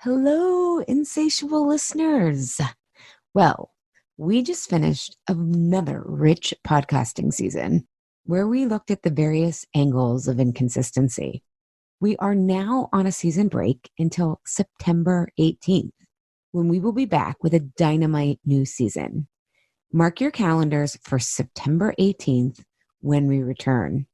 Hello, insatiable listeners. Well, we just finished another rich podcasting season where we looked at the various angles of inconsistency. We are now on a season break until September 18th, when we will be back with a dynamite new season. Mark your calendars for September 18th when we return.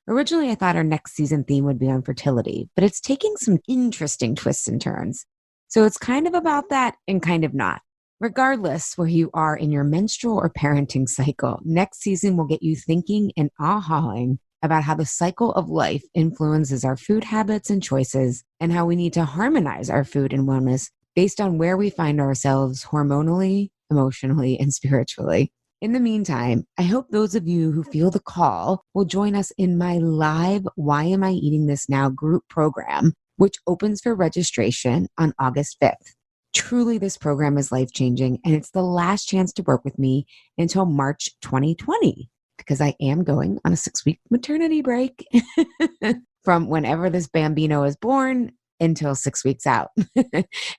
Originally, I thought our next season theme would be on fertility, but it's taking some interesting twists and turns. So it's kind of about that and kind of not. Regardless where you are in your menstrual or parenting cycle, next season will get you thinking and ahawing about how the cycle of life influences our food habits and choices, and how we need to harmonize our food and wellness based on where we find ourselves hormonally, emotionally, and spiritually. In the meantime, I hope those of you who feel the call will join us in my live Why Am I Eating This Now group program, which opens for registration on August 5th. Truly, this program is life-changing, and it's the last chance to work with me until March 2020, because I am going on a 6-week maternity break from whenever this bambino is born until 6 weeks out.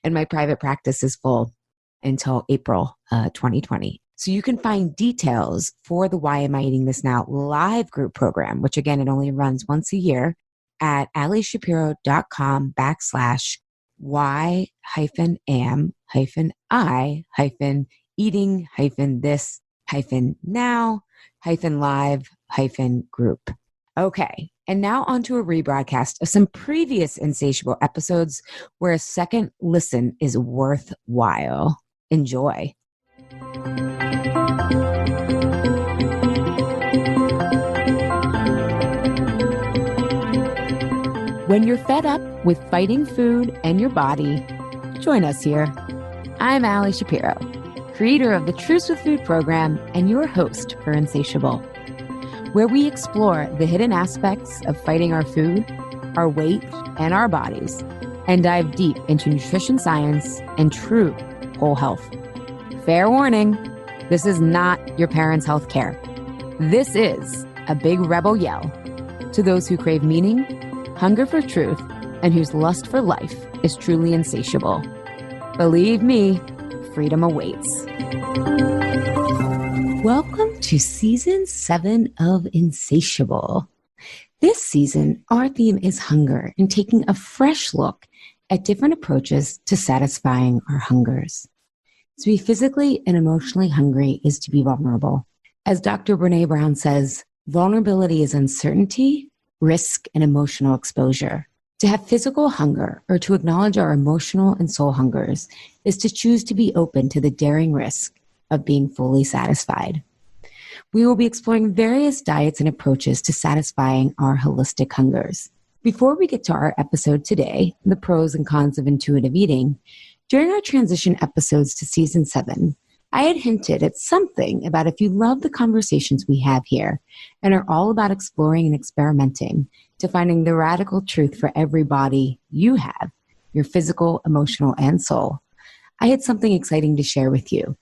And my private practice is full until April 2020. So you can find details for the Why Am I Eating This Now live group program, which again, it only runs once a year, at allyshapiro.com/why-am-I-eating-this-now-live-group. Okay, and now on to a rebroadcast of some previous Insatiable episodes where a second listen is worthwhile. Enjoy. When you're fed up with fighting food and your body, join us here. I'm Ally Shapiro, creator of the Truce with Food program and your host for Insatiable, where we explore the hidden aspects of fighting our food, our weight, and our bodies, and dive deep into nutrition science and true whole health. Fair warning, this is not your parents' health care. This is a big rebel yell to those who crave meaning, hunger for truth, and whose lust for life is truly insatiable. Believe me, freedom awaits. Welcome to Season 7 of Insatiable. This season, our theme is hunger and taking a fresh look at different approaches to satisfying our hungers. To be physically and emotionally hungry is to be vulnerable. As Dr. Brené Brown says, vulnerability is uncertainty, risk, and emotional exposure. To have physical hunger or to acknowledge our emotional and soul hungers is to choose to be open to the daring risk of being fully satisfied. We will be exploring various diets and approaches to satisfying our holistic hungers. Before we get to our episode today, the pros and cons of intuitive eating, during our transition episodes to Season 7, I had hinted at something about if you love the conversations we have here and are all about exploring and experimenting to finding the radical truth for every body you have, your physical, emotional, and soul, I had something exciting to share with you.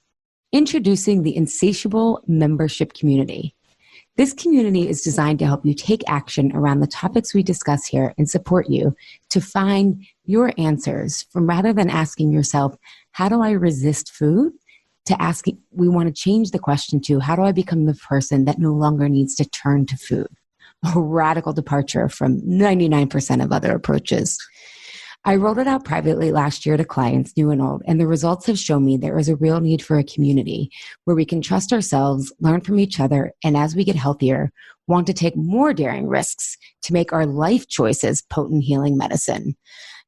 Introducing the Insatiable Membership Community. This community is designed to help you take action around the topics we discuss here and support you to find your answers from rather than asking yourself, how do I resist food? To asking, we want to change the question to, how do I become the person that no longer needs to turn to food? A radical departure from 99% of other approaches. I rolled it out privately last year to clients, new and old, and the results have shown me there is a real need for a community where we can trust ourselves, learn from each other, and as we get healthier, want to take more daring risks to make our life choices potent healing medicine.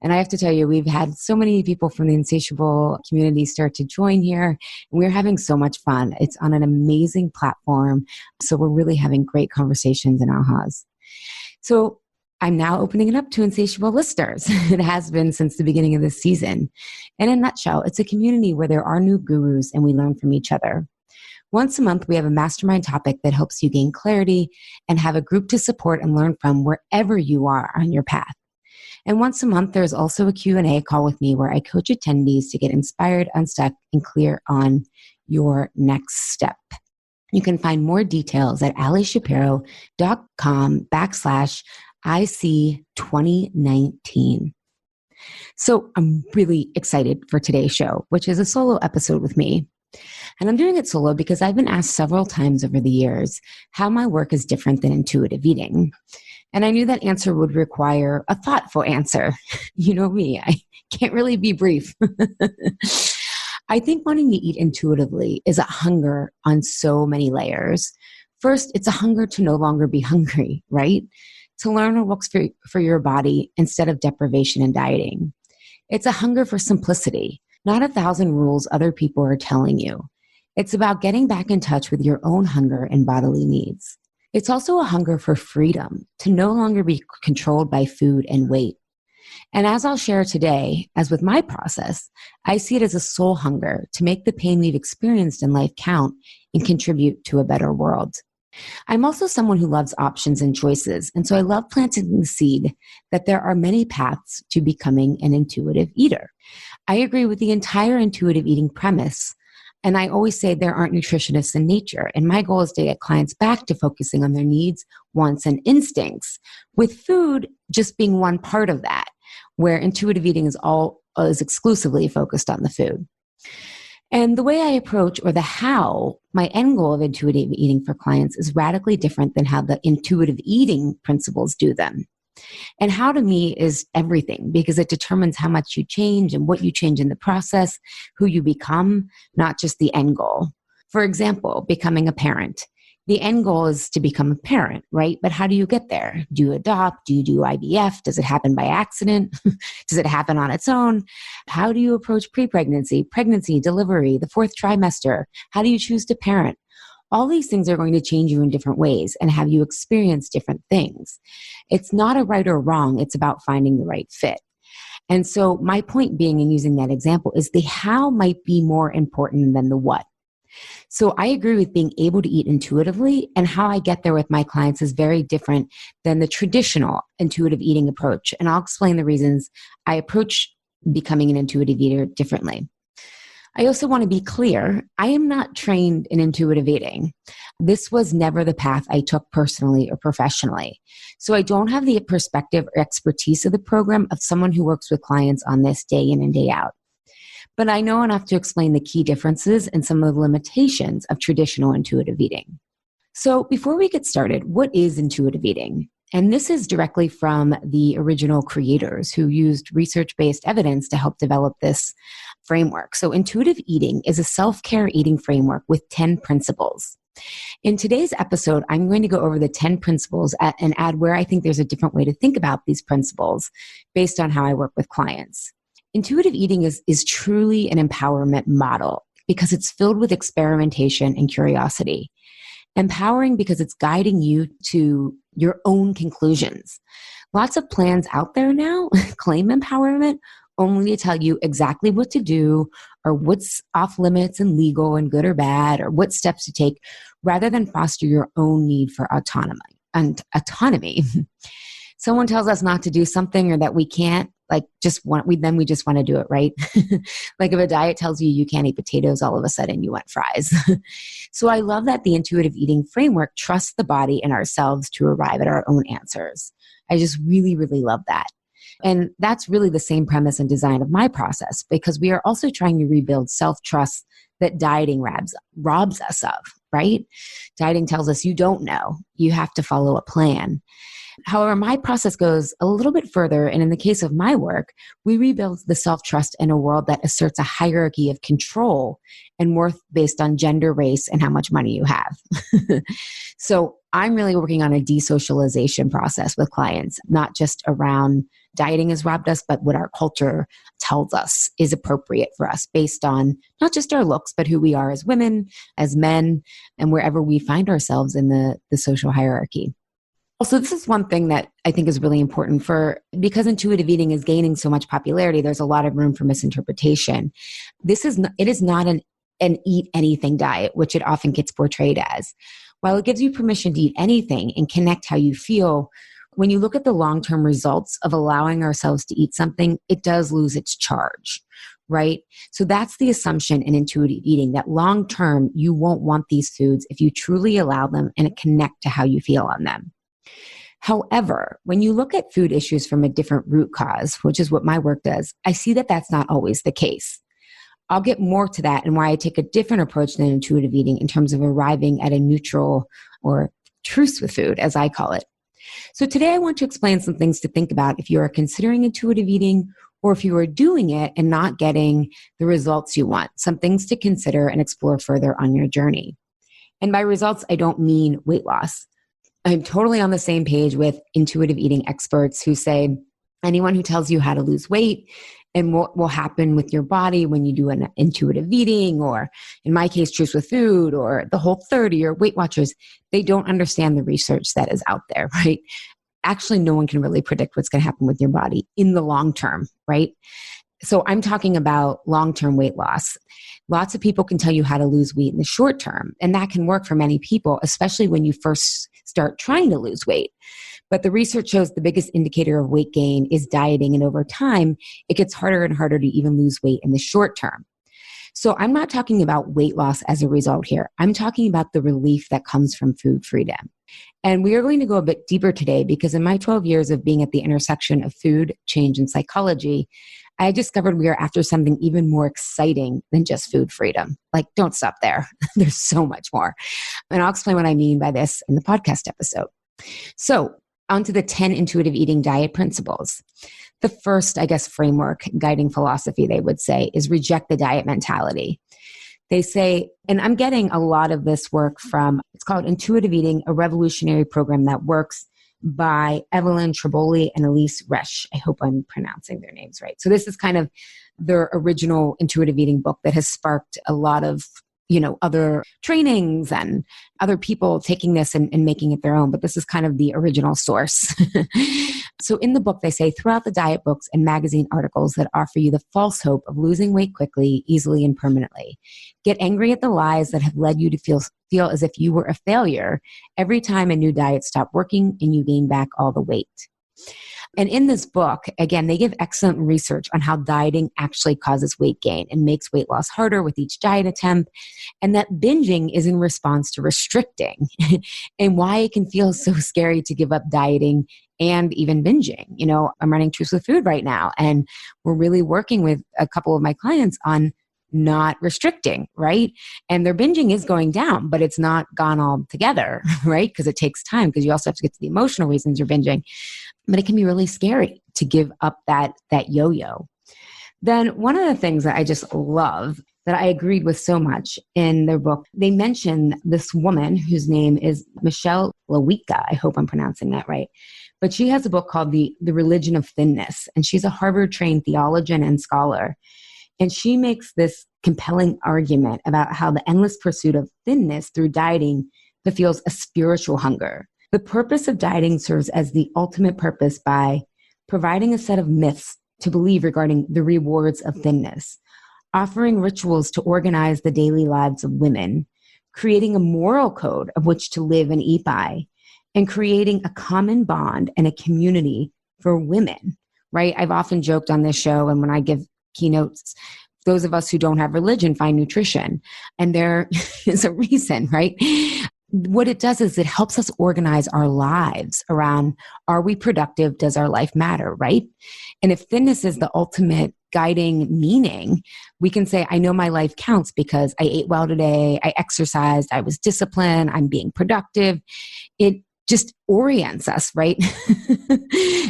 And I have to tell you, we've had so many people from the Insatiable community start to join here, and we're having so much fun. It's on an amazing platform, so we're really having great conversations and ahas. So I'm now opening it up to Insatiable listeners. It has been since the beginning of this season. In a nutshell, it's a community where there are new gurus and we learn from each other. Once a month, we have a mastermind topic that helps you gain clarity and have a group to support and learn from wherever you are on your path. And once a month, there's also a Q&A call with me where I coach attendees to get inspired, unstuck, and clear on your next step. You can find more details at allyshapiro.com/IC2019. So I'm really excited for today's show, which is a solo episode with me. And I'm doing it solo because I've been asked several times over the years how my work is different than intuitive eating. And I knew that answer would require a thoughtful answer. You know me, I can't really be brief. I think wanting to eat intuitively is a hunger on so many layers. First, it's a hunger to no longer be hungry, right? To learn what works for your body instead of deprivation and dieting. It's a hunger for simplicity, not 1,000 rules other people are telling you. It's about getting back in touch with your own hunger and bodily needs. It's also a hunger for freedom, to no longer be controlled by food and weight. And as I'll share today, as with my process, I see it as a soul hunger to make the pain we've experienced in life count and contribute to a better world. I'm also someone who loves options and choices, and so I love planting the seed that there are many paths to becoming an intuitive eater. I agree with the entire intuitive eating premise, and I always say there aren't nutritionists in nature, and my goal is to get clients back to focusing on their needs, wants, and instincts, with food just being one part of that, where intuitive eating is exclusively focused on the food. And the way I approach, or the how, my end goal of intuitive eating for clients is radically different than how the intuitive eating principles do them. And how to me is everything, because it determines how much you change and what you change in the process, who you become, not just the end goal. For example, becoming a parent. The end goal is to become a parent, right? But how do you get there? Do you adopt? Do you do IVF? Does it happen by accident? Does it happen on its own? How do you approach pre-pregnancy, pregnancy, delivery, the fourth trimester? How do you choose to parent? All these things are going to change you in different ways and have you experience different things. It's not a right or wrong. It's about finding the right fit. And so my point being in using that example is the how might be more important than the what. So I agree with being able to eat intuitively, and how I get there with my clients is very different than the traditional intuitive eating approach. And I'll explain the reasons I approach becoming an intuitive eater differently. I also want to be clear, I am not trained in intuitive eating. This was never the path I took personally or professionally. So I don't have the perspective or expertise of the program of someone who works with clients on this day in and day out. But I know enough to explain the key differences and some of the limitations of traditional intuitive eating. So before we get started, what is intuitive eating? And this is directly from the original creators who used research-based evidence to help develop this framework. So intuitive eating is a self-care eating framework with 10 principles. In today's episode, I'm going to go over the 10 principles and add where I think there's a different way to think about these principles based on how I work with clients. Intuitive eating is truly an empowerment model because it's filled with experimentation and curiosity. Empowering because it's guiding you to your own conclusions. Lots of plans out there now claim empowerment only to tell you exactly what to do or what's off limits and legal and good or bad or what steps to take rather than foster your own need for autonomy. Someone tells us not to do something or that we can't, we just want to do it, right? Like if a diet tells you you can't eat potatoes, all of a sudden you want fries. So I love that the intuitive eating framework trusts the body and ourselves to arrive at our own answers. I just really, really love that. And that's really the same premise and design of my process, because we are also trying to rebuild self-trust that dieting robs us of, right? Dieting tells us you don't know. You have to follow a plan. However, my process goes a little bit further, and in the case of my work, we rebuild the self-trust in a world that asserts a hierarchy of control and worth based on gender, race, and how much money you have. So I'm really working on a desocialization process with clients, not just around dieting has robbed us, but what our culture tells us is appropriate for us based on not just our looks, but who we are as women, as men, and wherever we find ourselves in the social hierarchy. Also, this is one thing that I think is really important because intuitive eating is gaining so much popularity, there's a lot of room for misinterpretation. It is not an eat anything diet, which it often gets portrayed as. While it gives you permission to eat anything and connect how you feel, when you look at the long-term results of allowing ourselves to eat something, it does lose its charge, right? So that's the assumption in intuitive eating, that long-term you won't want these foods if you truly allow them and connect to how you feel on them. However, when you look at food issues from a different root cause, which is what my work does, I see that that's not always the case. I'll get more to that and why I take a different approach than intuitive eating in terms of arriving at a neutral or truce with food, as I call it. So today I want to explain some things to think about if you are considering intuitive eating or if you are doing it and not getting the results you want, some things to consider and explore further on your journey. And by results, I don't mean weight loss. I'm totally on the same page with intuitive eating experts who say anyone who tells you how to lose weight and what will happen with your body when you do an intuitive eating, or in my case, Truth with Food, or the Whole30 or Weight Watchers, they don't understand the research that is out there, right? Actually, no one can really predict what's going to happen with your body in the long term, right? So I'm talking about long-term weight loss. Lots of people can tell you how to lose weight in the short term, and that can work for many people, especially when you first start trying to lose weight. But the research shows the biggest indicator of weight gain is dieting, and over time, it gets harder and harder to even lose weight in the short term. So I'm not talking about weight loss as a result here. I'm talking about the relief that comes from food freedom. And we are going to go a bit deeper today because in my 12 years of being at the intersection of food, change, and psychology, I discovered we are after something even more exciting than just food freedom. Like, don't stop there. There's so much more. And I'll explain what I mean by this in the podcast episode. So, onto the 10 intuitive eating diet principles. The first, framework, guiding philosophy, they would say, is reject the diet mentality. They say, and I'm getting a lot of this work from, it's called Intuitive Eating, a Revolutionary Program That Works, by Evelyn Tribole and Elise Resch. I hope I'm pronouncing their names right. So this is kind of their original intuitive eating book that has sparked a lot of, other trainings and other people taking this and making it their own. But this is kind of the original source. So in the book, they say, throughout the diet books and magazine articles that offer you the false hope of losing weight quickly, easily, and permanently, get angry at the lies that have led you to feel as if you were a failure every time a new diet stopped working and you gain back all the weight. And in this book, again, they give excellent research on how dieting actually causes weight gain and makes weight loss harder with each diet attempt, and that binging is in response to restricting and why it can feel so scary to give up dieting and even binging. I'm running Truth with Food right now, and we're really working with a couple of my clients on not restricting, right? And their binging is going down, but it's not gone all together, right? Because it takes time, because you also have to get to the emotional reasons you're binging. But it can be really scary to give up that yo-yo. Then one of the things that I just love, that I agreed with so much in their book, they mention this woman whose name is Michelle Lewicka. I hope I'm pronouncing that right. But she has a book called The Religion of Thinness, and she's a Harvard-trained theologian and scholar. And she makes this compelling argument about how the endless pursuit of thinness through dieting fulfills a spiritual hunger. The purpose of dieting serves as the ultimate purpose by providing a set of myths to believe regarding the rewards of thinness, offering rituals to organize the daily lives of women, creating a moral code of which to live and eat by, and creating a common bond and a community for women, right? I've often joked on this show, and when I give keynotes, those of us who don't have religion find nutrition. And there is a reason, right? What it does is it helps us organize our lives around, are we productive? Does our life matter, right? And if thinness is the ultimate guiding meaning, we can say, I know my life counts because I ate well today, I exercised, I was disciplined, I'm being productive. It just orients us, right,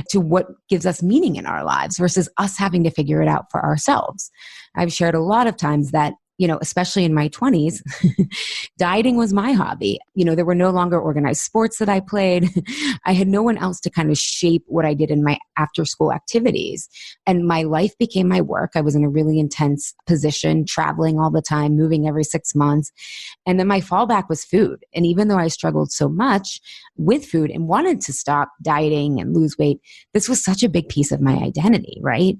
to what gives us meaning in our lives versus us having to figure it out for ourselves. I've shared a lot of times that, especially in my 20s, dieting was my hobby. There were no longer organized sports that I played. I had no one else to kind of shape what I did in my after school activities. And my life became my work. I was in a really intense position, traveling all the time, moving every 6 months. And then my fallback was food. And even though I struggled so much with food and wanted to stop dieting and lose weight, this was such a big piece of my identity, right?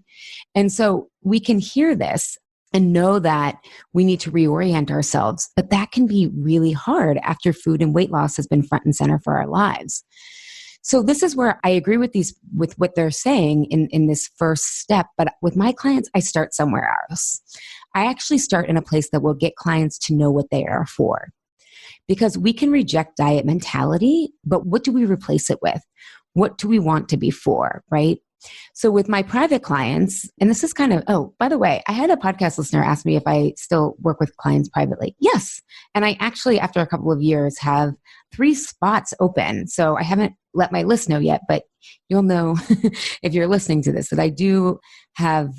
And so we can hear this and know that we need to reorient ourselves. But that can be really hard after food and weight loss has been front and center for our lives. So this is where I agree with what they're saying in this first step. But with my clients, I start somewhere else. I actually start in a place that will get clients to know what they are for. Because we can reject diet mentality, but what do we replace it with? What do we want to be for, right? So with my private clients, and this is kind of, oh, by the way, I had a podcast listener ask me if I still work with clients privately. Yes. And I actually, after a couple of years, have 3 spots open. So I haven't let my list know yet, but you'll know if you're listening to this that I do have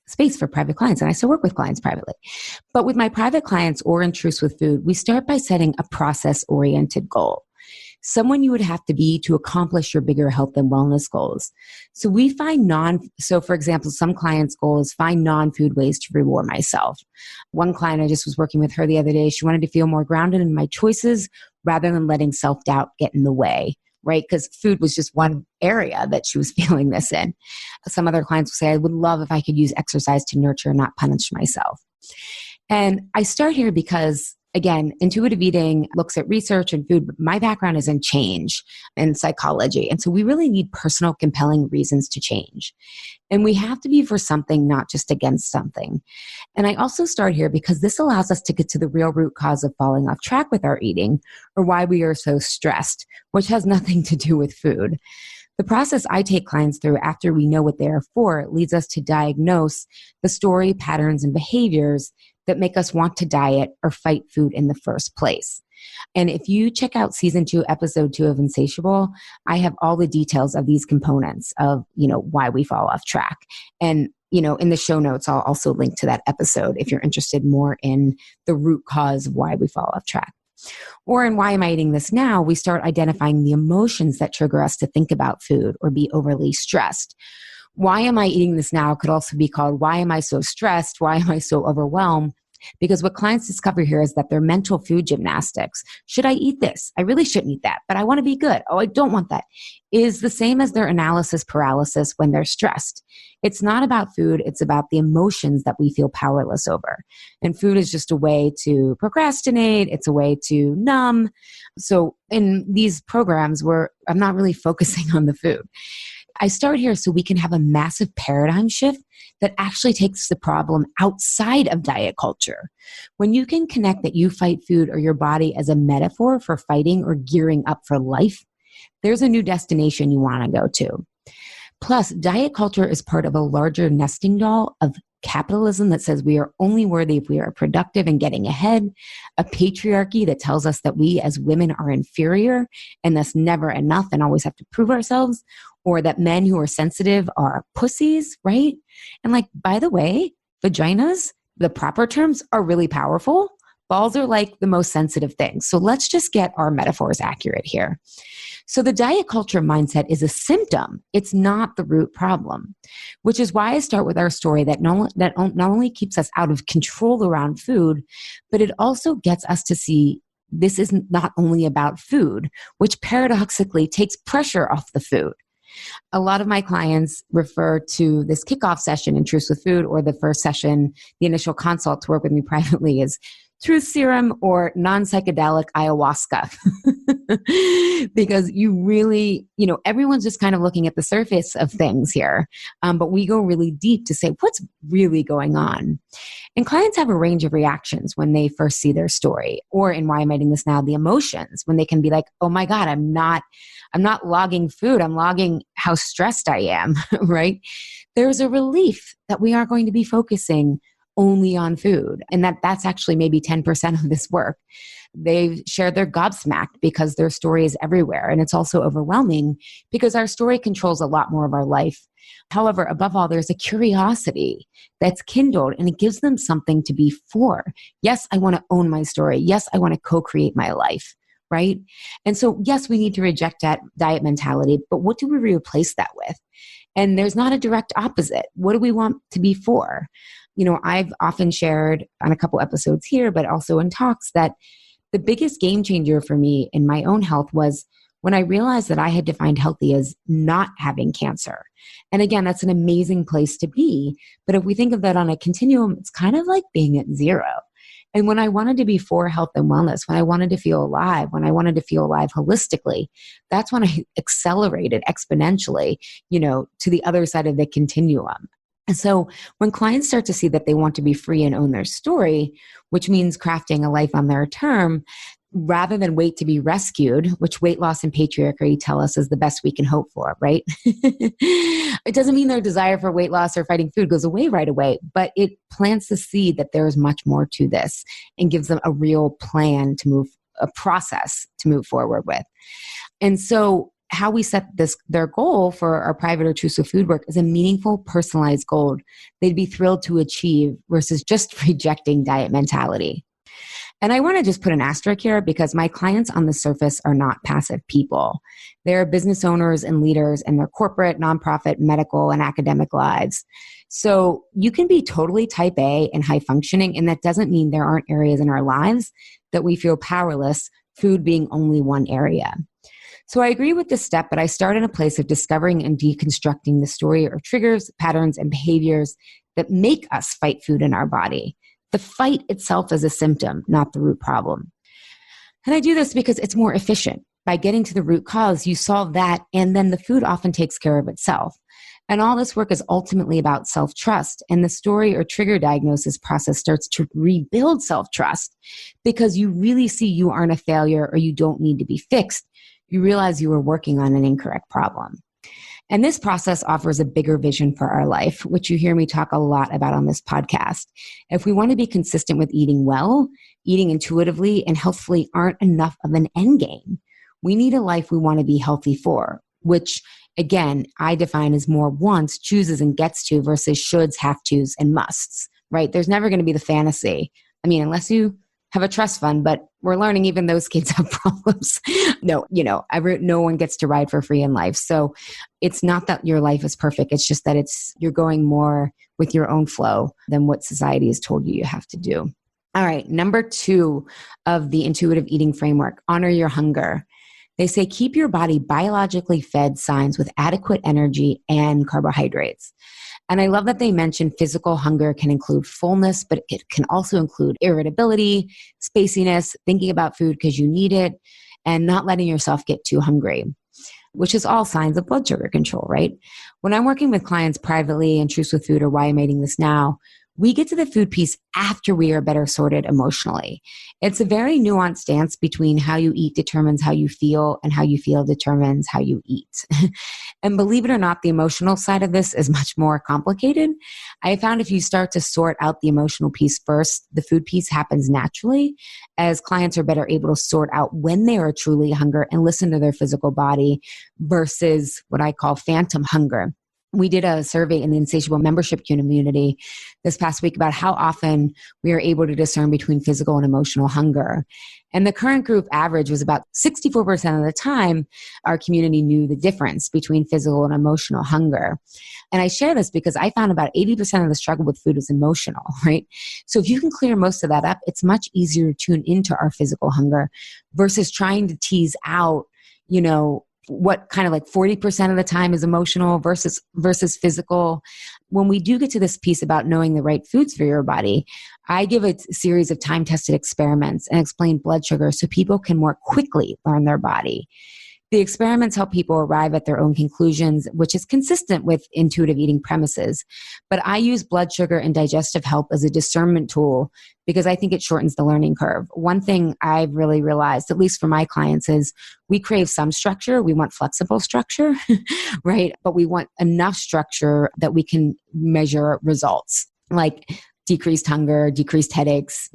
space for private clients, and I still work with clients privately. But with my private clients or in Truths with Food, we start by setting a process-oriented goal. Someone you would have to be to accomplish your bigger health and wellness goals. So we find so for example, some clients' goal is find non-food ways to reward myself. One client, I just was working with her the other day, she wanted to feel more grounded in my choices rather than letting self-doubt get in the way, right? Because food was just one area that she was feeling this in. Some other clients will say, I would love if I could use exercise to nurture, not punish myself. And I start here because, again, intuitive eating looks at research and food, but my background is in change and psychology. And so we really need personal, compelling reasons to change. And we have to be for something, not just against something. And I also start here because this allows us to get to the real root cause of falling off track with our eating, or why we are so stressed, which has nothing to do with food. The process I take clients through after we know what they are for leads us to diagnose the story, patterns, and behaviors that make us want to diet or fight food in the first place. And if you check out season 2, episode 2 of Insatiable, I have all the details of these components of, why we fall off track. And, in the show notes, I'll also link to that episode if you're interested more in the root cause of why we fall off track. Or in Why Am I Eating This Now, we start identifying the emotions that trigger us to think about food or be overly stressed. Why am I eating this now could also be called, why am I so stressed? Why am I so overwhelmed? Because what clients discover here is that their mental food gymnastics, should I eat this? I really shouldn't eat that, but I want to be good. Oh, I don't want that, is the same as their analysis paralysis when they're stressed. It's not about food. It's about the emotions that we feel powerless over. And food is just a way to procrastinate. It's a way to numb. So in these programs where I'm not really focusing on the food, I start here so we can have a massive paradigm shift that actually takes the problem outside of diet culture. When you can connect that you fight food or your body as a metaphor for fighting or gearing up for life, there's a new destination you want to go to. Plus, diet culture is part of a larger nesting doll of capitalism that says we are only worthy if we are productive and getting ahead, a patriarchy that tells us that we as women are inferior and thus never enough and always have to prove ourselves, or that men who are sensitive are pussies, right? And by the way, vaginas, the proper terms, are really powerful. Balls are like the most sensitive thing. So let's just get our metaphors accurate here. So the diet culture mindset is a symptom. It's not the root problem, which is why I start with our story that not only keeps us out of control around food, but it also gets us to see this is not only about food, which paradoxically takes pressure off the food. A lot of my clients refer to this kickoff session in Truths with Food, or the first session, the initial consult to work with me privately, as truth serum or non-psychedelic ayahuasca. Because you really, everyone's just kind of looking at the surface of things here. But we go really deep to say, what's really going on? And clients have a range of reactions when they first see their story, or in Why Am I Eating This Now, the emotions, when they can be like, oh my God, I'm not logging food. I'm logging how stressed I am, right? There's a relief that we aren't going to be focusing only on food. And that's actually maybe 10% of this work. They've shared their gobsmacked because their story is everywhere. And it's also overwhelming because our story controls a lot more of our life. However, above all, there's a curiosity that's kindled, and it gives them something to be for. Yes, I want to own my story. Yes, I want to co-create my life, right? And so, yes, we need to reject that diet mentality, but what do we replace that with? And there's not a direct opposite. What do we want to be for? I've often shared on a couple episodes here, but also in talks, that the biggest game changer for me in my own health was when I realized that I had defined healthy as not having cancer. And again, that's an amazing place to be. But if we think of that on a continuum, it's kind of like being at zero. And when I wanted to be for health and wellness, when I wanted to feel alive, when I wanted to feel alive holistically, that's when I accelerated exponentially, to the other side of the continuum. And so when clients start to see that they want to be free and own their story, which means crafting a life on their term, rather than wait to be rescued, which weight loss and patriarchy tell us is the best we can hope for, right? It doesn't mean their desire for weight loss or fighting food goes away right away, but it plants the seed that there is much more to this and gives them a real plan to move, a process to move forward with. And so how we set their goal for our private or Truths with Food work is a meaningful, personalized goal they'd be thrilled to achieve versus just rejecting diet mentality. And I want to just put an asterisk here because my clients on the surface are not passive people. They're business owners and leaders in their corporate, nonprofit, medical, and academic lives. So you can be totally type A and high functioning, and that doesn't mean there aren't areas in our lives that we feel powerless, food being only one area. So I agree with this step, but I start in a place of discovering and deconstructing the story or triggers, patterns, and behaviors that make us fight food in our body. The fight itself is a symptom, not the root problem. And I do this because it's more efficient. By getting to the root cause, you solve that, and then the food often takes care of itself. And all this work is ultimately about self-trust. And the story or trigger diagnosis process starts to rebuild self-trust because you really see you aren't a failure or you don't need to be fixed. You realize you were working on an incorrect problem. And this process offers a bigger vision for our life, which you hear me talk a lot about on this podcast. If we want to be consistent with eating well, eating intuitively, and healthfully aren't enough of an end game. We need a life we want to be healthy for, which again, I define as more wants, chooses, and gets to versus shoulds, have tos, and musts, right? There's never going to be the fantasy. I mean, unless you have a trust fund, but we're learning even those kids have problems. No one gets to ride for free in life. So it's not that your life is perfect. It's just that you're going more with your own flow than what society has told you have to do. All right. Number 2 of the intuitive eating framework, honor your hunger. They say, keep your body biologically fed signs with adequate energy and carbohydrates. And I love that they mentioned physical hunger can include fullness, but it can also include irritability, spaciness, thinking about food because you need it, and not letting yourself get too hungry, which is all signs of blood sugar control, right? When I'm working with clients privately in Truths with Food or Why I'm Eating This Now, we get to the food piece after we are better sorted emotionally. It's a very nuanced dance between how you eat determines how you feel and how you feel determines how you eat. And believe it or not, the emotional side of this is much more complicated. I found if you start to sort out the emotional piece first, the food piece happens naturally as clients are better able to sort out when they are truly hungry and listen to their physical body versus what I call phantom hunger. We did a survey in the Insatiable membership community this past week about how often we are able to discern between physical and emotional hunger. And the current group average was about 64% of the time our community knew the difference between physical and emotional hunger. And I share this because I found about 80% of the struggle with food is emotional, right? So if you can clear most of that up, it's much easier to tune into our physical hunger versus trying to tease out, what kind of like 40% of the time is emotional versus physical. When we do get to this piece about knowing the right foods for your body, I give a series of time-tested experiments and explain blood sugar so people can more quickly learn their body. The experiments help people arrive at their own conclusions, which is consistent with intuitive eating premises. But I use blood sugar and digestive health as a discernment tool because I think it shortens the learning curve. One thing I've really realized, at least for my clients, is we crave some structure. We want flexible structure, right? But we want enough structure that we can measure results, like decreased hunger, decreased headaches,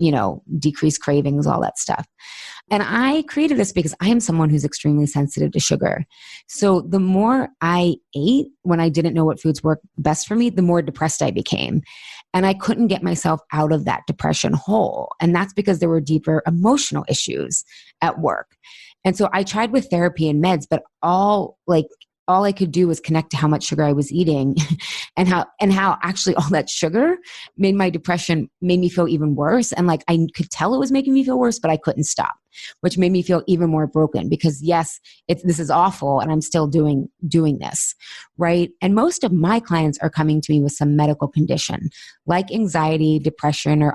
decreased cravings, all that stuff. And I created this because I am someone who's extremely sensitive to sugar. So the more I ate when I didn't know what foods worked best for me, the more depressed I became. And I couldn't get myself out of that depression hole. And that's because there were deeper emotional issues at work. And so I tried with therapy and meds, but all I could do was connect to how much sugar I was eating and how actually all that sugar made my depression, made me feel even worse. And like I could tell it was making me feel worse, but I couldn't stop, which made me feel even more broken because yes, this is awful and I'm still doing this, right? And most of my clients are coming to me with some medical condition like anxiety, depression, or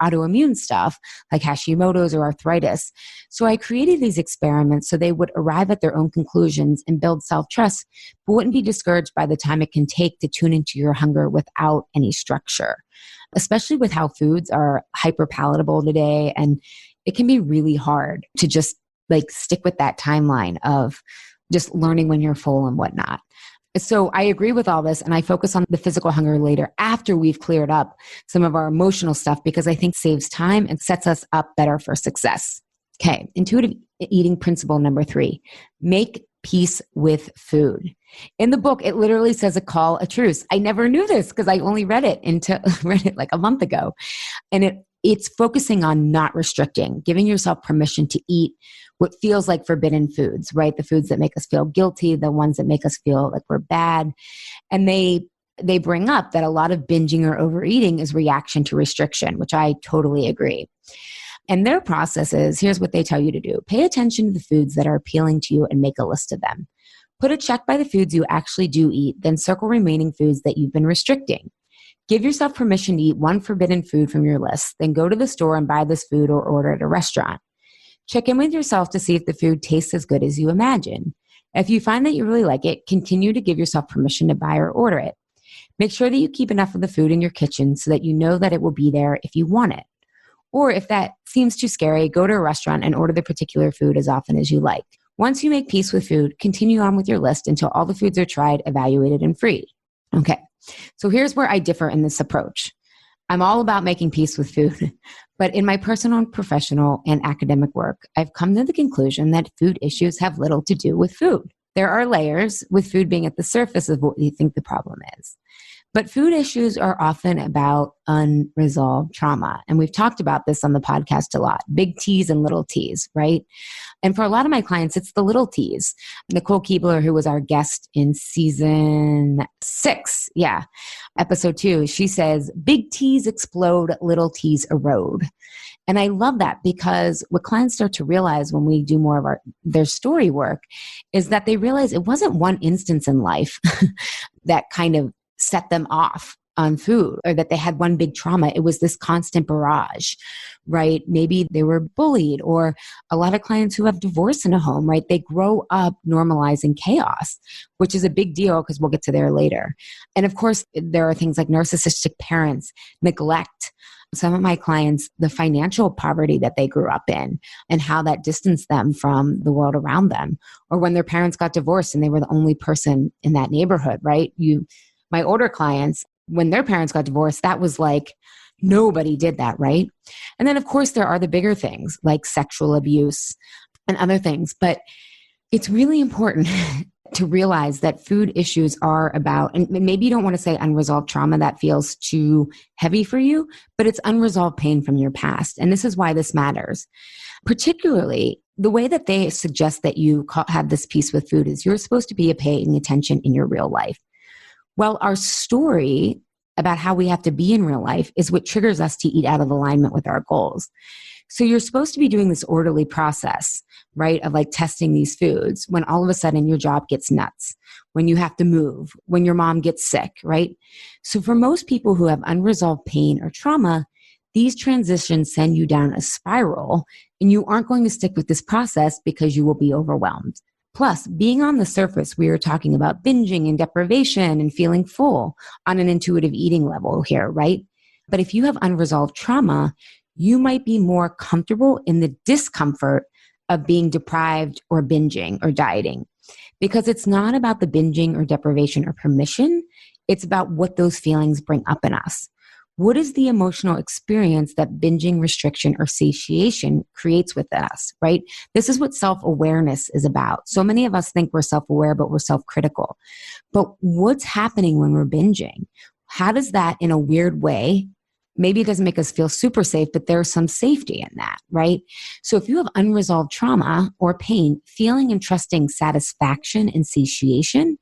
autoimmune stuff like Hashimoto's or arthritis. So I created these experiments so they would arrive at their own conclusions and build self-trust, but wouldn't be discouraged by the time it can take to tune into your hunger without any structure, especially with how foods are hyper palatable today. And it can be really hard to just like stick with that timeline of just learning when you're full and whatnot. So I agree with all this, and I focus on the physical hunger later after we've cleared up some of our emotional stuff, because I think saves time and sets us up better for success. Okay, intuitive eating principle number 3, make peace with food. In the book, it literally says a call, a truce. I never knew this because I only read it like a month ago. And it's focusing on not restricting, giving yourself permission to eat what feels like forbidden foods, right? The foods that make us feel guilty, the ones that make us feel like we're bad. And they bring up that a lot of binging or overeating is reaction to restriction, which I totally agree. And their process is, here's what they tell you to do. Pay attention to the foods that are appealing to you and make a list of them. Put a check by the foods you actually do eat, then circle remaining foods that you've been restricting. Give yourself permission to eat one forbidden food from your list, then go to the store and buy this food or order at a restaurant. Check in with yourself to see if the food tastes as good as you imagine. If you find that you really like it, continue to give yourself permission to buy or order it. Make sure that you keep enough of the food in your kitchen so that you know that it will be there if you want it. Or if that seems too scary, go to a restaurant and order the particular food as often as you like. Once you make peace with food, continue on with your list until all the foods are tried, evaluated, and freed. Okay, so here's where I differ in this approach. I'm all about making peace with food, but in my personal, professional, and academic work, I've come to the conclusion that food issues have little to do with food. There are layers, with food being at the surface of what you think the problem is. But food issues are often about unresolved trauma. And we've talked about this on the podcast a lot. Big T's and little T's, right? And for a lot of my clients, it's the little T's. Nicole Keebler, who was our guest in season 6, episode 2, she says, big T's explode, little T's erode. And I love that, because what clients start to realize when we do more of their story work is that they realize it wasn't one instance in life that kind of set them off on food, or that they had one big trauma. It was this constant barrage, right? Maybe they were bullied, or a lot of clients who have divorce in a home, right? They grow up normalizing chaos, which is a big deal because we'll get to there later. And of course, there are things like narcissistic parents, neglect. Some of my clients, the financial poverty that they grew up in and how that distanced them from the world around them, or when their parents got divorced and they were the only person in that neighborhood, right? My older clients, when their parents got divorced, that was like, nobody did that, right? And then of course there are the bigger things like sexual abuse and other things, but it's really important to realize that food issues are about, and maybe you don't want to say unresolved trauma, that feels too heavy for you, but it's unresolved pain from your past. And this is why this matters. Particularly, the way that they suggest that you have this peace with food is you're supposed to be paying attention in your real life. Well, our story about how we have to be in real life is what triggers us to eat out of alignment with our goals. So you're supposed to be doing this orderly process, right, of like testing these foods when all of a sudden your job gets nuts, when you have to move, when your mom gets sick, right? So for most people who have unresolved pain or trauma, these transitions send you down a spiral, and you aren't going to stick with this process because you will be overwhelmed. Plus, being on the surface, we are talking about binging and deprivation and feeling full on an intuitive eating level here, right? But if you have unresolved trauma, you might be more comfortable in the discomfort of being deprived or binging or dieting, because it's not about the binging or deprivation or permission. It's about what those feelings bring up in us. What is the emotional experience that binging, restriction, or satiation creates within us, right? This is what self-awareness is about. So many of us think we're self-aware, but we're self-critical. But what's happening when we're binging? How does that, in a weird way, maybe it doesn't make us feel super safe, but there's some safety in that, right? So if you have unresolved trauma or pain, feeling and trusting satisfaction and satiation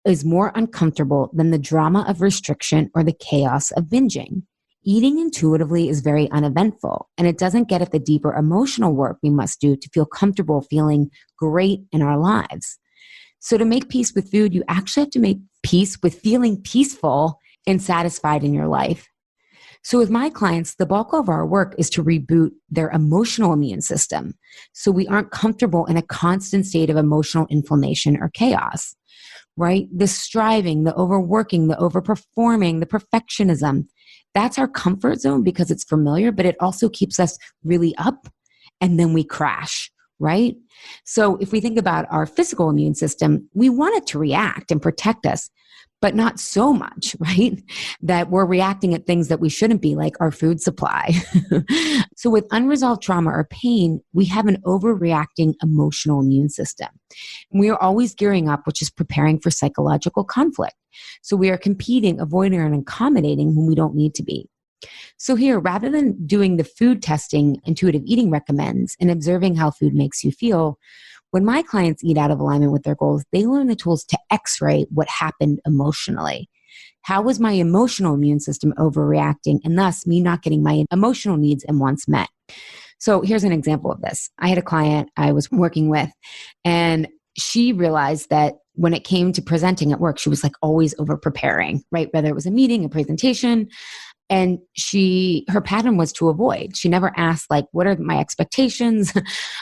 is more uncomfortable than the drama of restriction or the chaos of binging. Eating intuitively is very uneventful, and it doesn't get at the deeper emotional work we must do to feel comfortable feeling great in our lives. So to make peace with food, you actually have to make peace with feeling peaceful and satisfied in your life. So with my clients, the bulk of our work is to reboot their emotional immune system, so we aren't comfortable in a constant state of emotional inflammation or chaos. Right? The striving, the overworking, the overperforming, the perfectionism, that's our comfort zone because it's familiar, but it also keeps us really up and then we crash, right? So if we think about our physical immune system, we want it to react and protect us, but not so much, right? That we're reacting at things that we shouldn't be, like our food supply. So with unresolved trauma or pain, we have an overreacting emotional immune system. We are always gearing up, which is preparing for psychological conflict. So we are competing, avoiding, and accommodating when we don't need to be. So here, rather than doing the food testing intuitive eating recommends and observing how food makes you feel, when my clients eat out of alignment with their goals, they learn the tools to x-ray what happened emotionally. How was my emotional immune system overreacting, and thus me not getting my emotional needs and wants met? So here's an example of this. I had a client I was working with, and she realized that when it came to presenting at work, she was like always over preparing, right? Whether it was a meeting, a presentation. And her pattern was to avoid. She never asked, like, what are my expectations?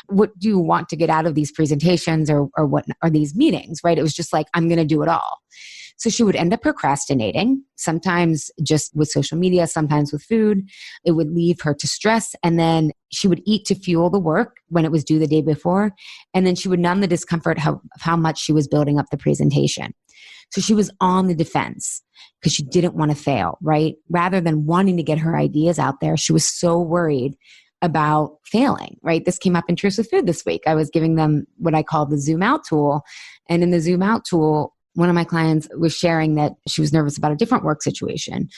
What do you want to get out of these presentations, or what are these meetings, right? It was just like, I'm going to do it all. So she would end up procrastinating, sometimes just with social media, sometimes with food. It would leave her to stress. And then she would eat to fuel the work when it was due the day before. And then she would numb the discomfort of how much she was building up the presentation. So she was on the defense because she didn't want to fail, right? Rather than wanting to get her ideas out there, she was so worried about failing, right? This came up in Truths with Food this week. I was giving them what I call the Zoom Out tool. And in the Zoom Out tool, one of my clients was sharing that she was nervous about a different work situation.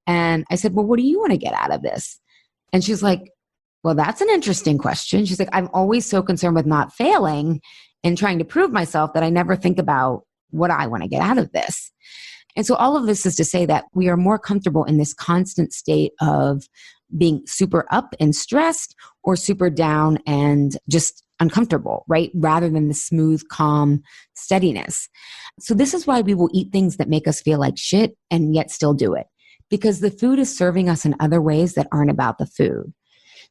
And I said, well, what do you want to get out of this? And she's like, well, that's an interesting question. She's like, I'm always so concerned with not failing and trying to prove myself that I never think about what I want to get out of this. And so all of this is to say that we are more comfortable in this constant state of being super up and stressed, or super down and just uncomfortable, right? Rather than the smooth, calm steadiness. So this is why we will eat things that make us feel like shit and yet still do it, because the food is serving us in other ways that aren't about the food.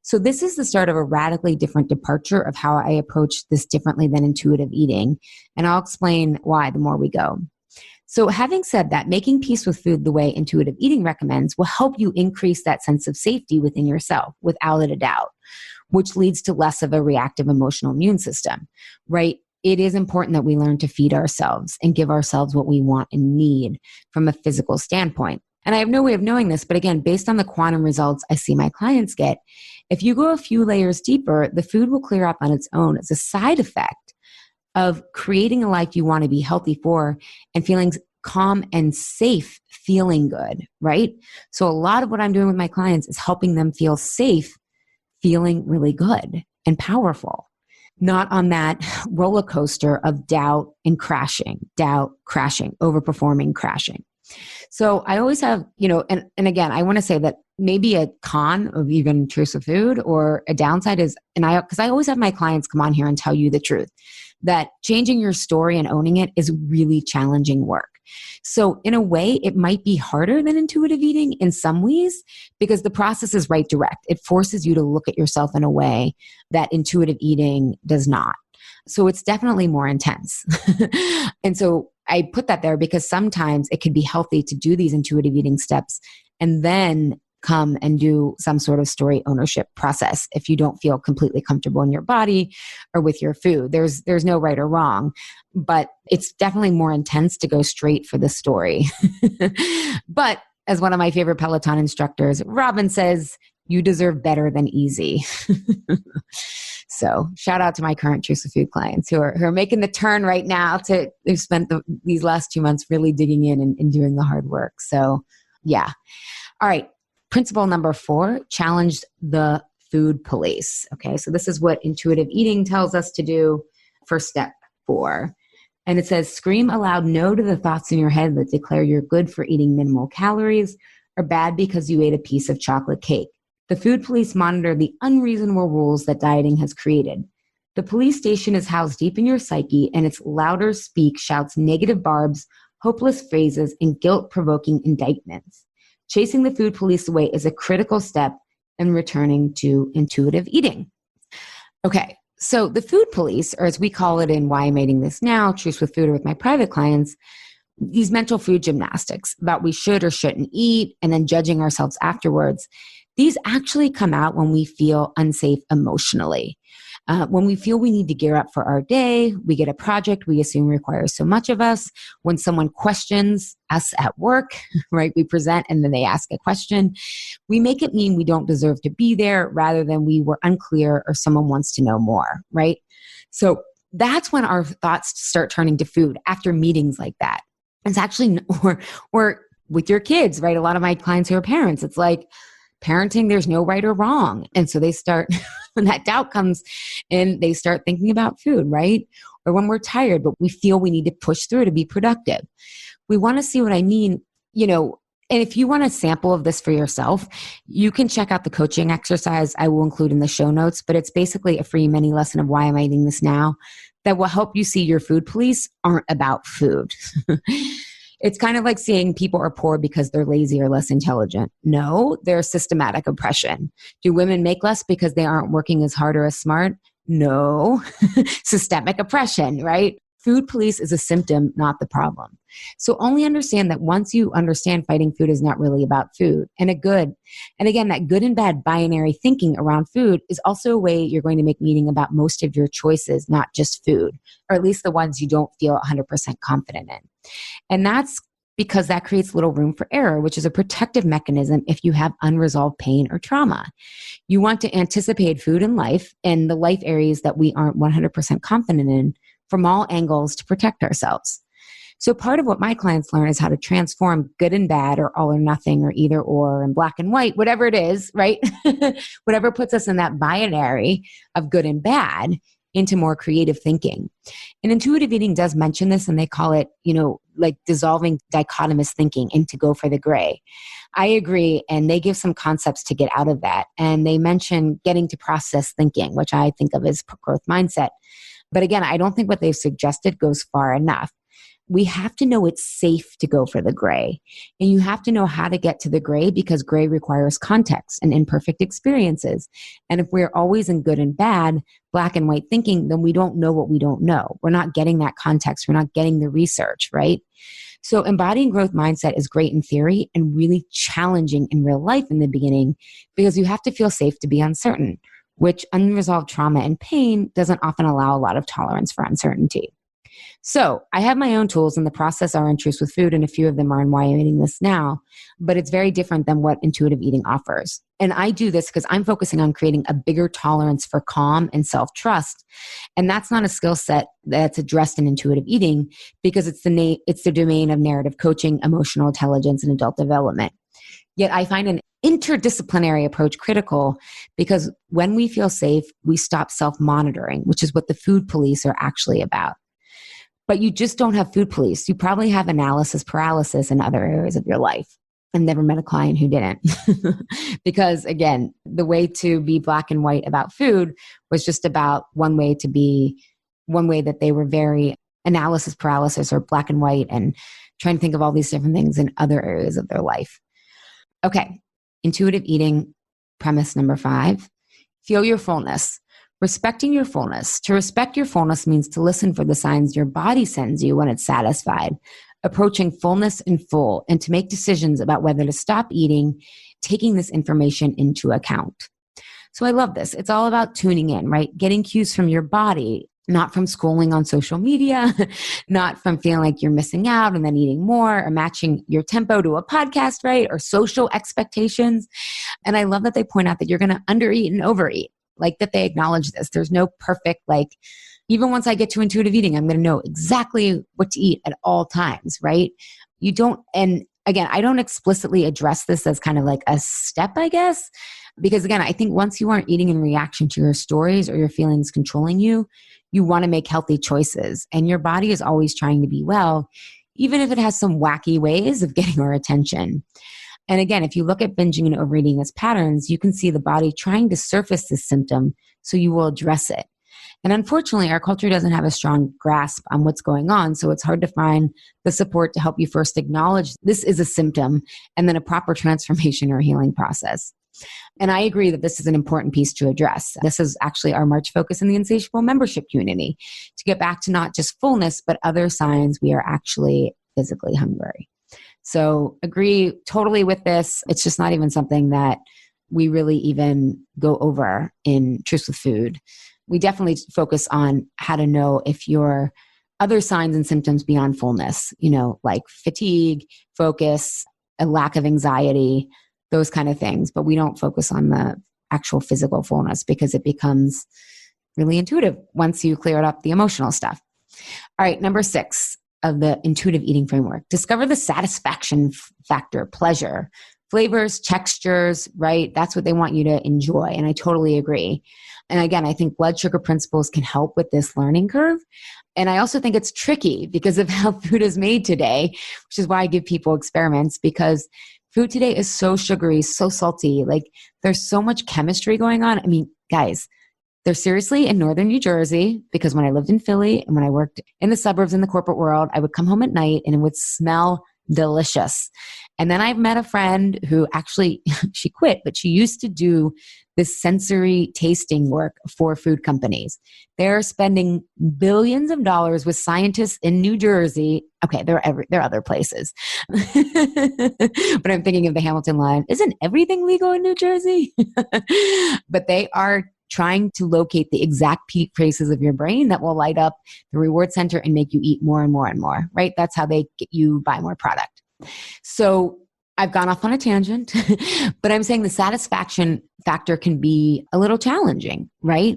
So this is the start of a radically different departure of how I approach this differently than intuitive eating. And I'll explain why the more we go. So having said that, making peace with food the way intuitive eating recommends will help you increase that sense of safety within yourself, without a doubt, which leads to less of a reactive emotional immune system, right? It is important that we learn to feed ourselves and give ourselves what we want and need from a physical standpoint. And I have no way of knowing this, but again, based on the quantum results I see my clients get, if you go a few layers deeper, the food will clear up on its own as a side effect of creating a life you want to be healthy for and feeling calm and safe, feeling good, right? So a lot of what I'm doing with my clients is helping them feel safe, feeling really good and powerful, not on that roller coaster of doubt, crashing, overperforming, crashing. So I always have, and again, I want to say that maybe a con of even Truths with Food, or a downside is, because I always have my clients come on here and tell you the truth, that changing your story and owning it is really challenging work. So in a way, it might be harder than intuitive eating in some ways, because the process is right direct. It forces you to look at yourself in a way that intuitive eating does not. So it's definitely more intense. And so I put that there because sometimes it can be healthy to do these intuitive eating steps and then come and do some sort of story ownership process if you don't feel completely comfortable in your body or with your food. There's no right or wrong, but it's definitely more intense to go straight for the story. But as one of my favorite Peloton instructors, Robin, says, you deserve better than easy. So shout out to my current Truths with Food clients who are making the turn right now. They've spent these last 2 months really digging in and doing the hard work. So yeah. All right. Principle number 4, challenge the food police. Okay. So this is what intuitive eating tells us to do for step 4. And it says, scream aloud no to the thoughts in your head that declare you're good for eating minimal calories or bad because you ate a piece of chocolate cake. The food police monitor the unreasonable rules that dieting has created. The police station is housed deep in your psyche, and its louder speak shouts negative barbs, hopeless phrases, and guilt-provoking indictments. Chasing the food police away is a critical step in returning to intuitive eating. Okay, so the food police, or as we call it in Why I'm Eating This Now, Truths with Food, or with my private clients, these mental food gymnastics about we should or shouldn't eat, and then judging ourselves afterwards. These actually come out when we feel unsafe emotionally. When we feel we need to gear up for our day, we get a project we assume requires so much of us. When someone questions us at work, right, we present and then they ask a question, we make it mean we don't deserve to be there rather than we were unclear or someone wants to know more, right? So that's when our thoughts start turning to food after meetings like that. It's actually, or with your kids, right? A lot of my clients who are parents, it's like parenting, there's no right or wrong. And so they start, when that doubt comes in, they start thinking about food, right? Or when we're tired, but we feel we need to push through to be productive. We want to see what I mean, and if you want a sample of this for yourself, you can check out the coaching exercise I will include in the show notes, but it's basically a free mini lesson of why I'm eating this now that will help you see your food police aren't about food. It's kind of like saying people are poor because they're lazy or less intelligent. No, they're systematic oppression. Do women make less because they aren't working as hard or as smart? No, systemic oppression, right? Food police is a symptom, not the problem. So only understand that once you understand fighting food is not really about food. And again, that good and bad binary thinking around food is also a way you're going to make meaning about most of your choices, not just food, or at least the ones you don't feel 100% confident in. And that's because that creates little room for error, which is a protective mechanism if you have unresolved pain or trauma. You want to anticipate food in life and the life areas that we aren't 100% confident in from all angles to protect ourselves. So part of what my clients learn is how to transform good and bad or all or nothing or either or and black and white, whatever it is, right? Whatever puts us in that binary of good and bad into more creative thinking. And intuitive eating does mention this, and they call it, like dissolving dichotomous thinking into go for the gray. I agree. And they give some concepts to get out of that. And they mention getting to process thinking, which I think of as growth mindset. But again, I don't think what they've suggested goes far enough. We have to know it's safe to go for the gray. And you have to know how to get to the gray because gray requires context and imperfect experiences. And if we're always in good and bad, black and white thinking, then we don't know what we don't know. We're not getting that context. We're not getting the research, right? So embodying growth mindset is great in theory and really challenging in real life in the beginning because you have to feel safe to be uncertain, which unresolved trauma and pain doesn't often allow a lot of tolerance for uncertainty. So I have my own tools, and the process are in Truth with Food, and a few of them are in Why I'm Eating This Now, but it's very different than what intuitive eating offers. And I do this because I'm focusing on creating a bigger tolerance for calm and self-trust. And that's not a skill set that's addressed in intuitive eating because it's the domain of narrative coaching, emotional intelligence, and adult development. Yet I find an interdisciplinary approach critical because when we feel safe, we stop self-monitoring, which is what the food police are actually about. But you just don't have food police. You probably have analysis paralysis in other areas of your life. I've never met a client who didn't. Because again, the way to be black and white about food was just about one way that they were very analysis paralysis or black and white and trying to think of all these different things in other areas of their life. Okay, intuitive eating premise number 5, feel your fullness. Respecting your fullness. To respect your fullness means to listen for the signs your body sends you when it's satisfied, approaching fullness in full, and to make decisions about whether to stop eating, taking this information into account. So I love this. It's all about tuning in, right? Getting cues from your body, not from scrolling on social media, not from feeling like you're missing out and then eating more or matching your tempo to a podcast, right? Or social expectations. And I love that they point out that you're going to undereat and overeat. Like that they acknowledge this. There's no perfect, even once I get to intuitive eating, I'm going to know exactly what to eat at all times, right? You don't, and again, I don't explicitly address this as kind of like a step, I guess, because again, I think once you aren't eating in reaction to your stories or your feelings controlling you, you want to make healthy choices. And your body is always trying to be well, even if it has some wacky ways of getting our attention. And again, if you look at binging and overeating as patterns, you can see the body trying to surface this symptom, so you will address it. And unfortunately, our culture doesn't have a strong grasp on what's going on, so it's hard to find the support to help you first acknowledge this is a symptom and then a proper transformation or healing process. And I agree that this is an important piece to address. This is actually our March focus in the Insatiable membership community, to get back to not just fullness, but other signs we are actually physically hungry. So agree totally with this. It's just not even something that we really even go over in Truths with Food. We definitely focus on how to know if your other signs and symptoms beyond fullness, like fatigue, focus, a lack of anxiety, those kind of things. But we don't focus on the actual physical fullness because it becomes really intuitive once you clear up the emotional stuff. All right, number 6 of the intuitive eating framework, discover the satisfaction factor, pleasure, flavors, textures, right? That's what they want you to enjoy. And I totally agree. And again, I think blood sugar principles can help with this learning curve. And I also think it's tricky because of how food is made today, which is why I give people experiments, because food today is so sugary, so salty. Like there's so much chemistry going on. I mean, guys, they're seriously in northern New Jersey, because when I lived in Philly and when I worked in the suburbs in the corporate world, I would come home at night and it would smell delicious. And then I met a friend who actually, she quit, but she used to do this sensory tasting work for food companies. They're spending billions of dollars with scientists in New Jersey. Okay, there are other places. But I'm thinking of the Hamilton line. Isn't everything legal in New Jersey? But they are trying to locate the exact peak places of your brain that will light up the reward center and make you eat more and more and more, right? That's how they get you buy more product. So I've gone off on a tangent, but I'm saying the satisfaction factor can be a little challenging, right?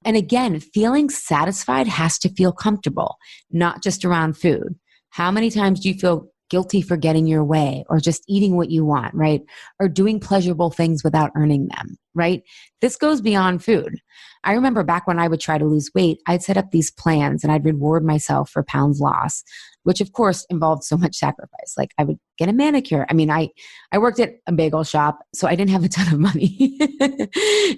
And again, feeling satisfied has to feel comfortable, not just around food. How many times do you feel guilty for getting your way or just eating what you want, right? Or doing pleasurable things without earning them, right? This goes beyond food. I remember back when I would try to lose weight, I'd set up these plans and I'd reward myself for pounds lost, which of course involved so much sacrifice. Like I would get a manicure. I mean, I worked at a bagel shop, so I didn't have a ton of money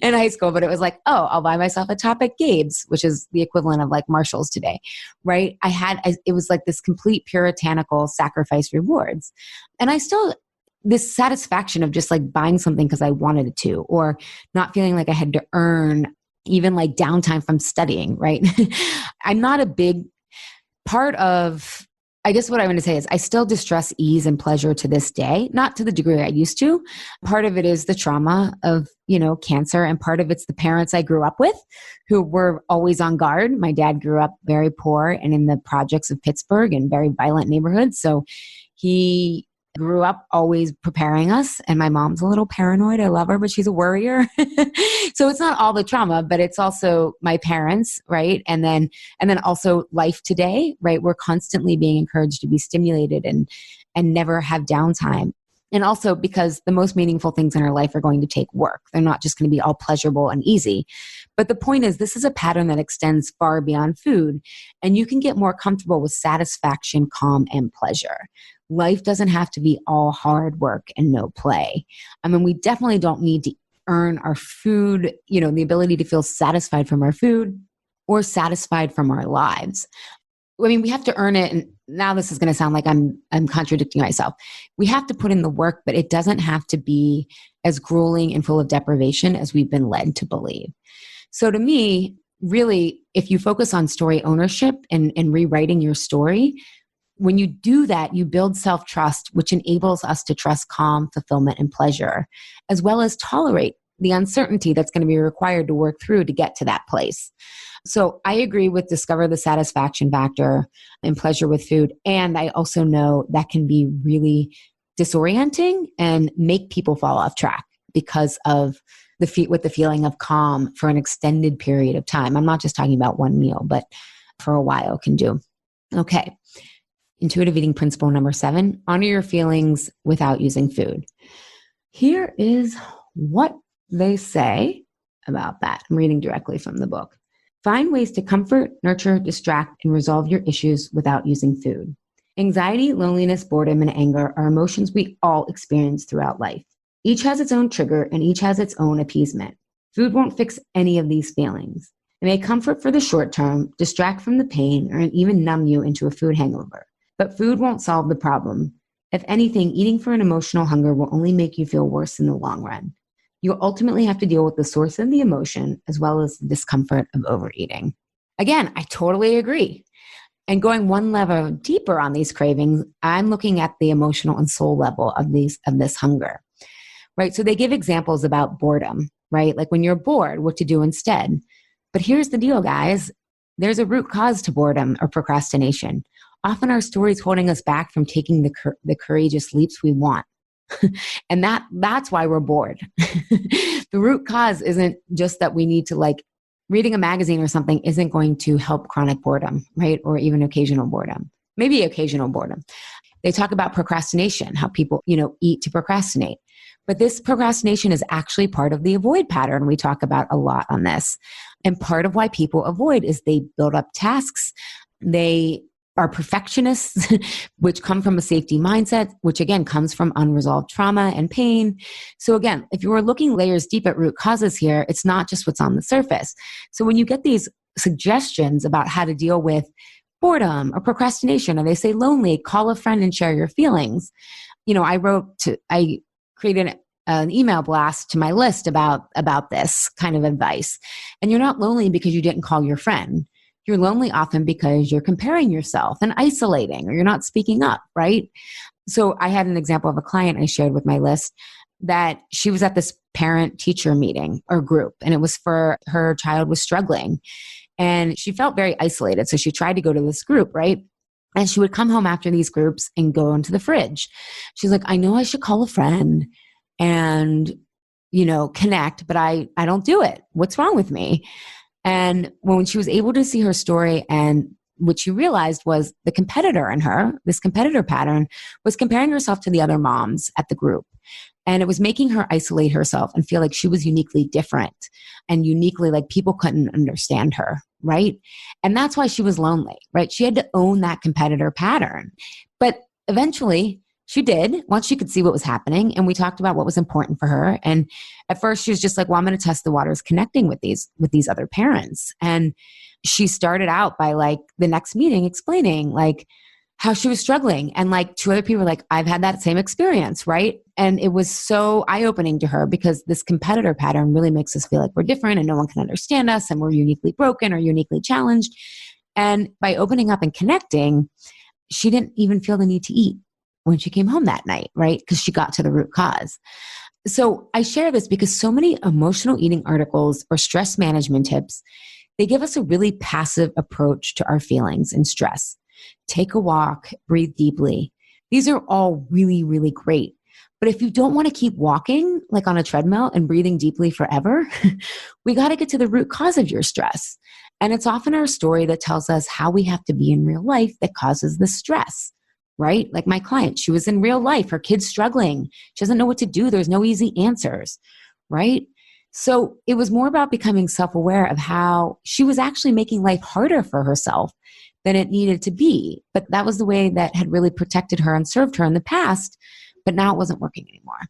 in high school, but it was like, oh, I'll buy myself a top at Gabe's, which is the equivalent of like Marshall's today, right? It was like this complete puritanical sacrifice rewards. And I still, this satisfaction of just like buying something because I wanted it to, or not feeling like I had to earn even like downtime from studying, right? I'm not a big part of, I guess what I'm going to say is I still distrust ease and pleasure to this day, not to the degree I used to. Part of it is the trauma of, cancer. And part of it's the parents I grew up with who were always on guard. My dad grew up very poor and in the projects of Pittsburgh and very violent neighborhoods. So he grew up always preparing us, and my mom's a little paranoid. I love her, but she's a worrier. So it's not all the trauma, but it's also my parents, right? And then also life today, right? We're constantly being encouraged to be stimulated and never have downtime. And also because the most meaningful things in our life are going to take work. They're not just going to be all pleasurable and easy. But the point is, this is a pattern that extends far beyond food, and you can get more comfortable with satisfaction, calm, and pleasure. Life doesn't have to be all hard work and no play. I mean, we definitely don't need to earn our food, the ability to feel satisfied from our food or satisfied from our lives. I mean, we have to earn it. And now this is going to sound like I'm contradicting myself. We have to put in the work, but it doesn't have to be as grueling and full of deprivation as we've been led to believe. So to me, really, if you focus on story ownership and rewriting your story, when you do that, you build self-trust, which enables us to trust calm, fulfillment, and pleasure, as well as tolerate the uncertainty that's going to be required to work through to get to that place. So I agree with discover the satisfaction factor and pleasure with food. And I also know that can be really disorienting and make people fall off track because of the feeling of calm for an extended period of time. I'm not just talking about one meal, but for a while can do. Okay. Intuitive eating principle number 7, honor your feelings without using food. Here is what they say about that. I'm reading directly from the book. Find ways to comfort, nurture, distract, and resolve your issues without using food. Anxiety, loneliness, boredom, and anger are emotions we all experience throughout life. Each has its own trigger and each has its own appeasement. Food won't fix any of these feelings. It may comfort for the short term, distract from the pain, or even numb you into a food hangover. But food won't solve the problem. If anything, eating for an emotional hunger will only make you feel worse in the long run. You'll ultimately have to deal with the source of the emotion as well as the discomfort of overeating. Again, I totally agree. And going one level deeper on these cravings, I'm looking at the emotional and soul level of this hunger. right? So they give examples about boredom, right? Like when you're bored, what to do instead. But here's the deal, guys. There's a root cause to boredom or procrastination. Often our story's holding us back from taking the courageous leaps we want. And that's why we're bored. The root cause isn't just that we need to, like, reading a magazine or something isn't going to help chronic boredom, right? Or even occasional boredom, maybe occasional boredom. They talk about procrastination, how people, eat to procrastinate. But this procrastination is actually part of the avoid pattern. We talk about a lot on this. And part of why people avoid is they build up tasks. They are perfectionists, which come from a safety mindset, which again comes from unresolved trauma and pain. So again, if you were looking layers deep at root causes here, it's not just what's on the surface. So when you get these suggestions about how to deal with boredom or procrastination, or they say lonely, call a friend and share your feelings. I created an email blast to my list about this kind of advice. And you're not lonely because you didn't call your friend. You're lonely often because you're comparing yourself and isolating, or you're not speaking up, right? So I had an example of a client I shared with my list that she was at this parent-teacher meeting or group, and it was for her child was struggling. And she felt very isolated. So she tried to go to this group, right? And she would come home after these groups and go into the fridge. She's like, I know I should call a friend and, connect, but I don't do it. What's wrong with me? And when she was able to see her story, and what she realized was the competitor in her, this competitor pattern, was comparing herself to the other moms at the group. And it was making her isolate herself and feel like she was uniquely different and uniquely, like, people couldn't understand her, right? And that's why she was lonely, right? She had to own that competitor pattern. But eventually she did, once she could see what was happening. And we talked about what was important for her. And at first she was just like, well, I'm going to test the waters connecting with these other parents. And she started out by, like, the next meeting explaining, like, how she was struggling. And, like, two other people were like, I've had that same experience, right? And it was so eye-opening to her, because this competitor pattern really makes us feel like we're different and no one can understand us and we're uniquely broken or uniquely challenged. And by opening up and connecting, she didn't even feel the need to eat when she came home that night, right? Because she got to the root cause. So I share this because so many emotional eating articles or stress management tips, they give us a really passive approach to our feelings and stress. Take a walk, breathe deeply. These are all really, really great. But if you don't want to keep walking like on a treadmill and breathing deeply forever, we got to get to the root cause of your stress. And it's often our story that tells us how we have to be in real life that causes the stress, right? Like my client, she was in real life, her kid's struggling. She doesn't know what to do. There's no easy answers, right? So it was more about becoming self-aware of how she was actually making life harder for herself than it needed to be. But that was the way that had really protected her and served her in the past, but now it wasn't working anymore.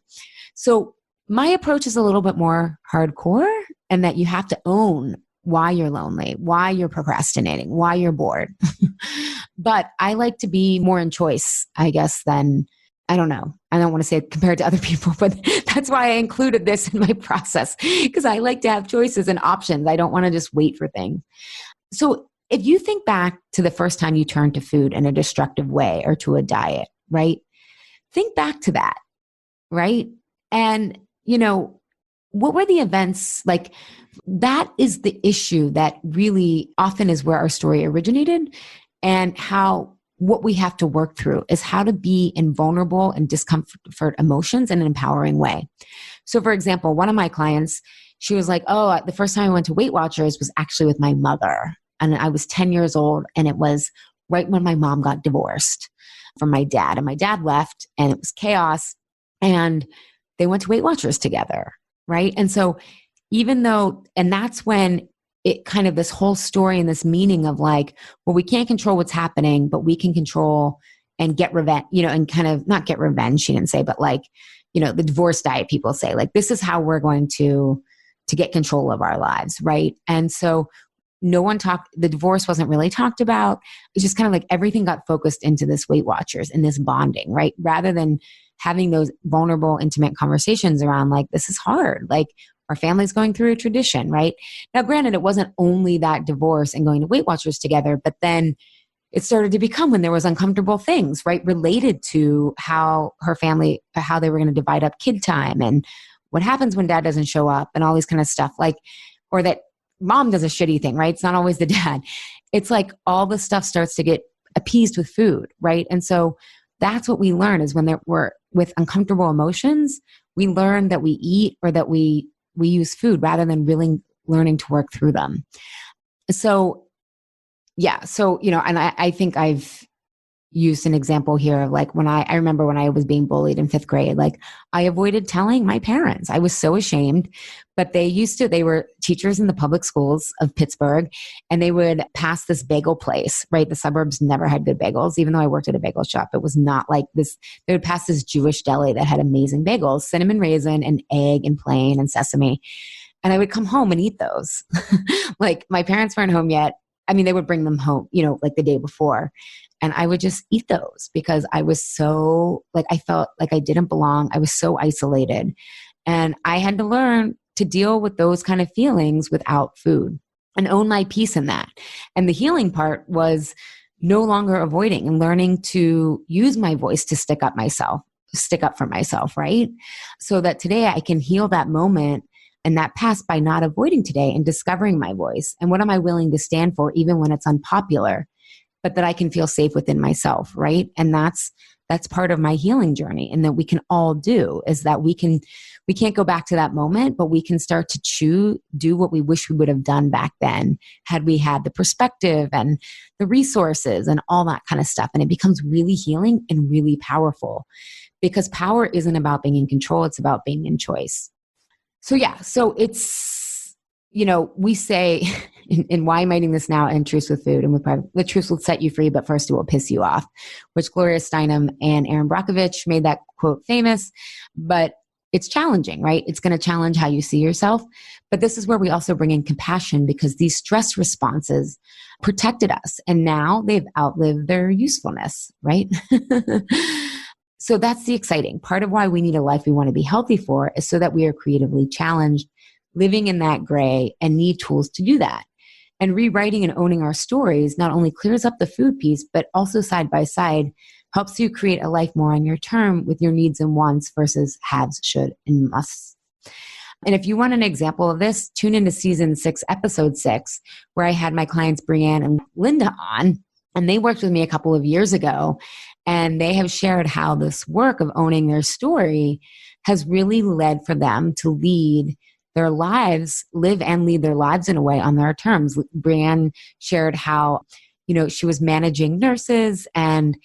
So my approach is a little bit more hardcore, and that you have to own why you're lonely, why you're procrastinating, why you're bored. But I like to be more in choice, I guess, than, I don't know. I don't want to say it compared to other people, but that's why I included this in my process, because I like to have choices and options. I don't want to just wait for things. So if you think back to the first time you turned to food in a destructive way or to a diet, right? Think back to that, right? And, what were the events like? That is the issue that really often is where our story originated, and what we have to work through is how to be in vulnerable and discomfort emotions in an empowering way. So for example, one of my clients, she was like, oh, the first time I went to Weight Watchers was actually with my mother. And I was 10 years old, and it was right when my mom got divorced from my dad. And my dad left, and it was chaos. And they went to Weight Watchers together, right? And so and that's when it kind of, this whole story and this meaning of like, well, we can't control what's happening, but we can control and get revenge, and kind of not get revenge, she didn't say, but like, the divorce diet people say, like, this is how we're going to get control of our lives, right? And so the divorce wasn't really talked about. It's just kind of like everything got focused into this Weight Watchers and this bonding, right? Rather than having those vulnerable, intimate conversations around like, this is hard. Like, our family's going through a tradition, right? Now, granted, it wasn't only that divorce and going to Weight Watchers together, but then it started to become when there was uncomfortable things, right? Related to how her family, how they were going to divide up kid time and what happens when dad doesn't show up and all these kind of stuff, like, or that mom does a shitty thing, right? It's not always the dad. It's like all the stuff starts to get appeased with food, right? And so that's what we learn is when we're with uncomfortable emotions, we learn that we eat or that we use food rather than really learning to work through them. So, yeah. So, and I think I've used an example here. Like I remember when I was being bullied in 5th grade, like I avoided telling my parents. I was so ashamed, but they were teachers in the public schools of Pittsburgh, and they would pass this bagel place, right? The suburbs never had good bagels. Even though I worked at a bagel shop, it was not like this. They would pass this Jewish deli that had amazing bagels, cinnamon raisin and egg and plain and sesame. And I would come home and eat those. Like my parents weren't home yet. I mean, they would bring them home, like the day before. And I would just eat those because I was so, like, I felt like I didn't belong. I was so isolated. And I had to learn to deal with those kind of feelings without food and own my peace in that. And the healing part was no longer avoiding and learning to use my voice to stick up for myself, right? So that today I can heal that moment and that past by not avoiding today and discovering my voice. And what am I willing to stand for even when it's unpopular? But that I can feel safe within myself, right? And that's part of my healing journey, and that we can all do is that we can't go back to that moment, but we can start to do what we wish we would have done back then had we had the perspective and the resources and all that kind of stuff. And it becomes really healing and really powerful because power isn't about being in control. It's about being in choice. So yeah, so it's, we say in Why I'm Writing This Now and Truth with Food and with Private, the truth will set you free, but first it will piss you off, which Gloria Steinem and Aaron Brockovich made that quote famous, but it's challenging, right? It's going to challenge how you see yourself. But this is where we also bring in compassion because these stress responses protected us and now they've outlived their usefulness, right? So that's the exciting part of why we need a life we want to be healthy for is so that we are creatively challenged, living in that gray, and need tools to do that. And rewriting and owning our stories not only clears up the food piece, but also side by side helps you create a life more on your term with your needs and wants versus haves, should, and musts. And if you want an example of this, tune into season 6, episode 6, where I had my clients Brianne and Linda on, and they worked with me a couple of years ago. And they have shared how this work of owning their story has really led for them to lead their lives, live and lead their lives in a way on their terms. Brianne shared how, she was managing nurses and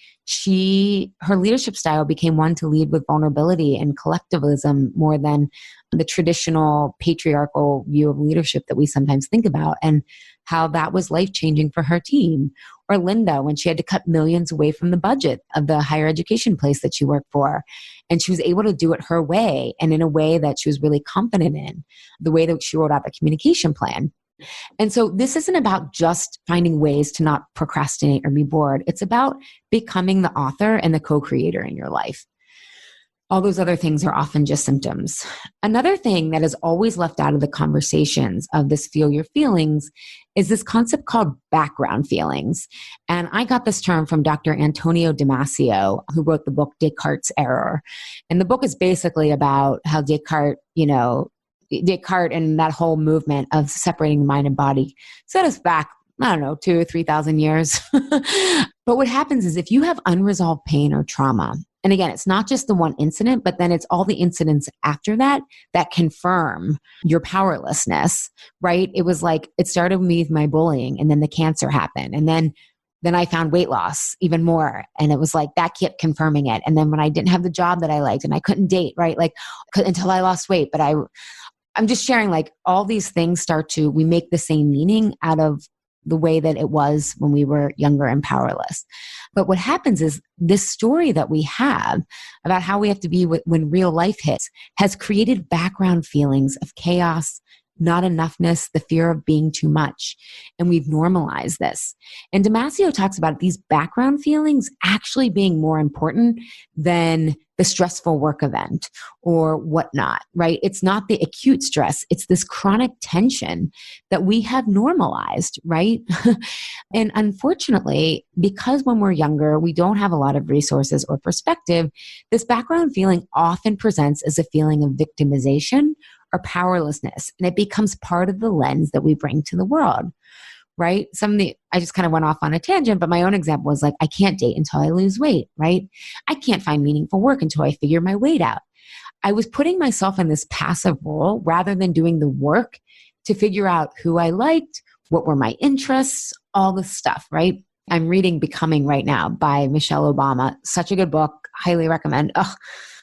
her leadership style became one to lead with vulnerability and collectivism more than the traditional patriarchal view of leadership that we sometimes think about, and how that was life-changing for her team. Or Linda, when she had to cut millions away from the budget of the higher education place that she worked for. And she was able to do it her way and in a way that she was really confident in, the way that she wrote out the communication plan. And so this isn't about just finding ways to not procrastinate or be bored. It's about becoming the author and the co-creator in your life. All those other things are often just symptoms. Another thing that is always left out of the conversations of this feel your feelings is this concept called background feelings. And I got this term from Dr. Antonio Damasio, who wrote the book Descartes' Error. And the book is basically about how Descartes and that whole movement of separating the mind and body set us back, 2,000 or 3,000 years. But what happens is if you have unresolved pain or trauma, and again, it's not just the one incident, but then it's all the incidents after that confirm your powerlessness, right? It was like, it started with me with my bullying, and then the cancer happened. And then I found weight loss even more. And it was like, that kept confirming it. And then when I didn't have the job that I liked and I couldn't date, right? Until I lost weight. But I'm just sharing, like, all these things we make the same meaning out of the way that it was when we were younger and powerless. But what happens is this story that we have about how we have to be when real life hits has created background feelings of chaos not enoughness, the fear of being too much. And we've normalized this. And Damasio talks about these background feelings actually being more important than the stressful work event or whatnot, right? It's not the acute stress. It's this chronic tension that we have normalized, right? And unfortunately, because when we're younger, we don't have a lot of resources or perspective, this background feeling often presents as a feeling of victimization or powerlessness. And it becomes part of the lens that we bring to the world, right? I just kind of went off on a tangent, but my own example was like, I can't date until I lose weight, right? I can't find meaningful work until I figure my weight out. I was putting myself in this passive role rather than doing the work to figure out who I liked, what were my interests, all this stuff, right? I'm reading Becoming right now by Michelle Obama. Such a good book. Highly recommend. Oh,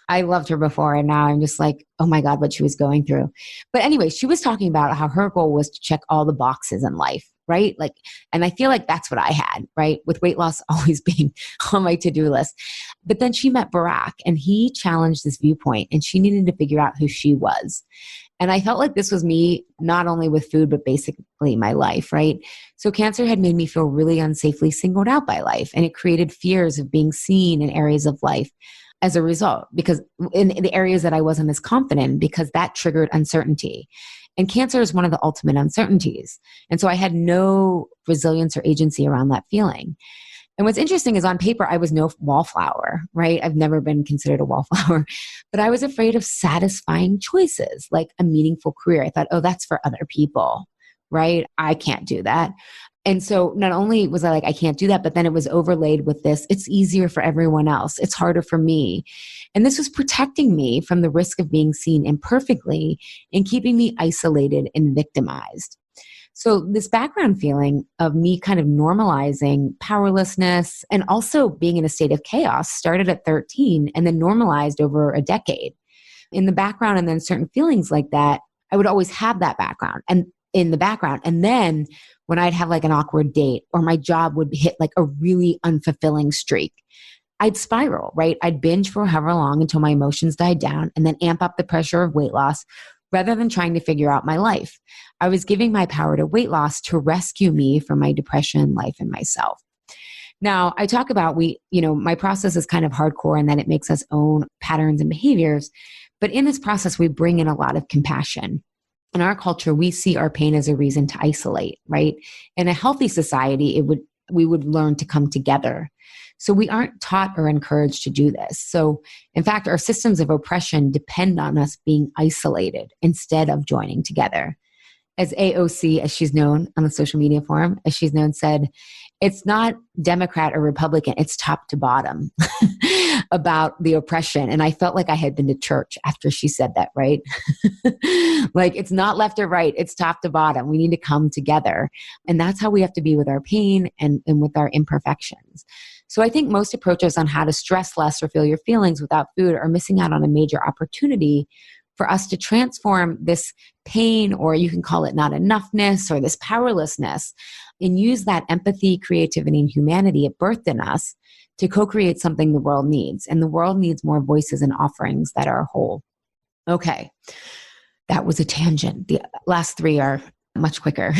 I loved her before, and now I'm just like, oh my God, what she was going through. But anyway, she was talking about how her goal was to check all the boxes in life, right? Like, and I feel like that's what I had, right? With weight loss always being on my to-do list. But then she met Barack, and he challenged this viewpoint, and she needed to figure out who she was. And I felt like this was me, not only with food, but basically my life, right? So cancer had made me feel really unsafely singled out by life, and it created fears of being seen in areas of life as a result, because in the areas that I wasn't as confident in, because that triggered uncertainty. And cancer is one of the ultimate uncertainties. And so I had no resilience or agency around that feeling. And what's interesting is on paper, I was no wallflower, right? I've never been considered a wallflower, but I was afraid of satisfying choices, like a meaningful career. I thought, oh, that's for other people, right? I can't do that. And so not only was I like, I can't do that, but then it was overlaid with this, it's easier for everyone else. It's harder for me. And this was protecting me from the risk of being seen imperfectly and keeping me isolated and victimized. So this background feeling of me kind of normalizing powerlessness and also being in a state of chaos started at 13 and then normalized over a decade. In the background, and then certain feelings like that, I would always have that background and in the background. And then when I'd have like an awkward date or my job would hit like a really unfulfilling streak, I'd spiral, right? I'd binge for however long until my emotions died down and then amp up the pressure of weight loss rather than trying to figure out my life. I was giving my power to weight loss to rescue me from my depression, life, and myself. Now, I talk about my process is kind of hardcore and that it makes us own patterns and behaviors. But in this process, we bring in a lot of compassion. In our culture, we see our pain as a reason to isolate, right? In a healthy society, we would learn to come together. So we aren't taught or encouraged to do this. So in fact, our systems of oppression depend on us being isolated instead of joining together. As AOC, as she's known on the social media forum, as she's known, said, it's not Democrat or Republican, it's top to bottom about the oppression. And I felt like I had been to church after she said that, right? Like it's not left or right, it's top to bottom. We need to come together. And that's how we have to be with our pain and with our imperfections. So I think most approaches on how to stress less or feel your feelings without food are missing out on a major opportunity for us to transform this pain, or you can call it not enoughness or this powerlessness, and use that empathy, creativity, and humanity it birthed in us to co-create something the world needs. And the world needs more voices and offerings that are whole. Okay, that was a tangent. The last three are much quicker.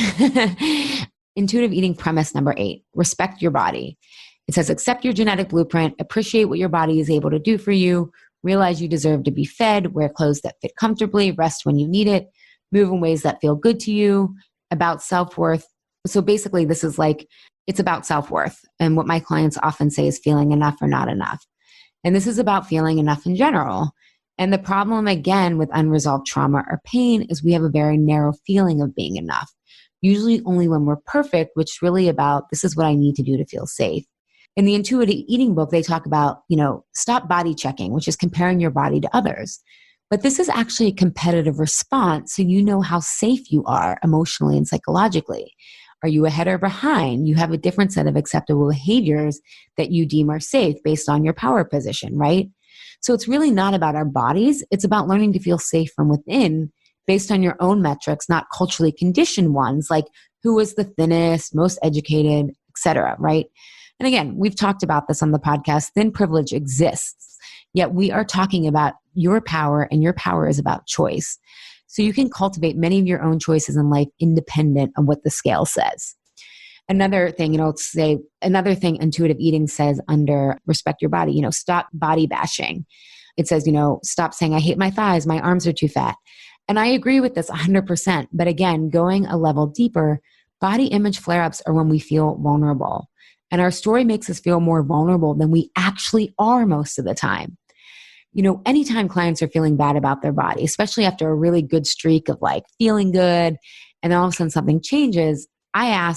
Intuitive eating premise number 8, respect your body. It says, accept your genetic blueprint, appreciate what your body is able to do for you, realize you deserve to be fed, wear clothes that fit comfortably, rest when you need it, move in ways that feel good to you, about self-worth. So basically, this is like, it's about self-worth. And what my clients often say is feeling enough or not enough. And this is about feeling enough in general. And the problem, again, with unresolved trauma or pain is we have a very narrow feeling of being enough, usually only when we're perfect, which is really about, this is what I need to do to feel safe. In the intuitive eating book, they talk about, stop body checking, which is comparing your body to others. But this is actually a competitive response, so you know how safe you are emotionally and psychologically. Are you ahead or behind? You have a different set of acceptable behaviors that you deem are safe based on your power position, right? So it's really not about our bodies. It's about learning to feel safe from within based on your own metrics, not culturally conditioned ones like who is the thinnest, most educated, etc., right? And again, we've talked about this on the podcast. Thin privilege exists, yet we are talking about your power, and your power is about choice. so you can cultivate many of your own choices in life independent of what the scale says. Another thing, another thing intuitive eating says under respect your body, stop body bashing. It says, stop saying, I hate my thighs, my arms are too fat. And I agree with this 100%. But again, going a level deeper, body image flare-ups are when we feel vulnerable. And our story makes us feel more vulnerable than we actually are most of the time. Anytime clients are feeling bad about their body, especially after a really good streak of like feeling good, and then all of a sudden something changes, I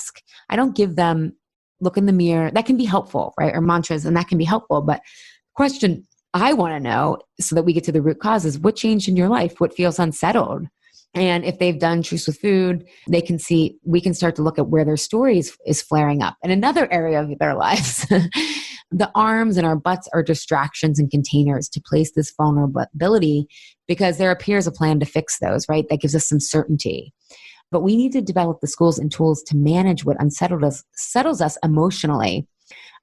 don't give them look in the mirror. That can be helpful, right? Or mantras, and that can be helpful. But question I want to know, so that we get to the root cause, is what changed in your life? What feels unsettled? And if they've done Truths with Food, we can start to look at where their story is flaring up. In another area of their lives, the arms and our butts are distractions and containers to place this vulnerability, because there appears a plan to fix those, right? That gives us some certainty. But we need to develop the skills and tools to manage what settles us emotionally,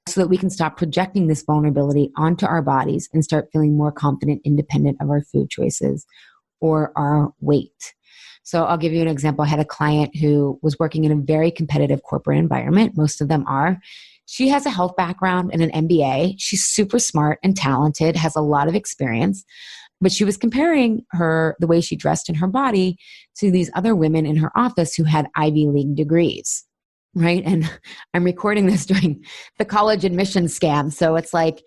so that we can stop projecting this vulnerability onto our bodies and start feeling more confident, independent of our food choices or our weight. So I'll give you an example. I had a client who was working in a very competitive corporate environment. Most of them are. She has a health background and an MBA. She's super smart and talented, has a lot of experience, but she was comparing the way she dressed in her body to these other women in her office who had Ivy League degrees. Right. And I'm recording this during the college admission scam. So it's like,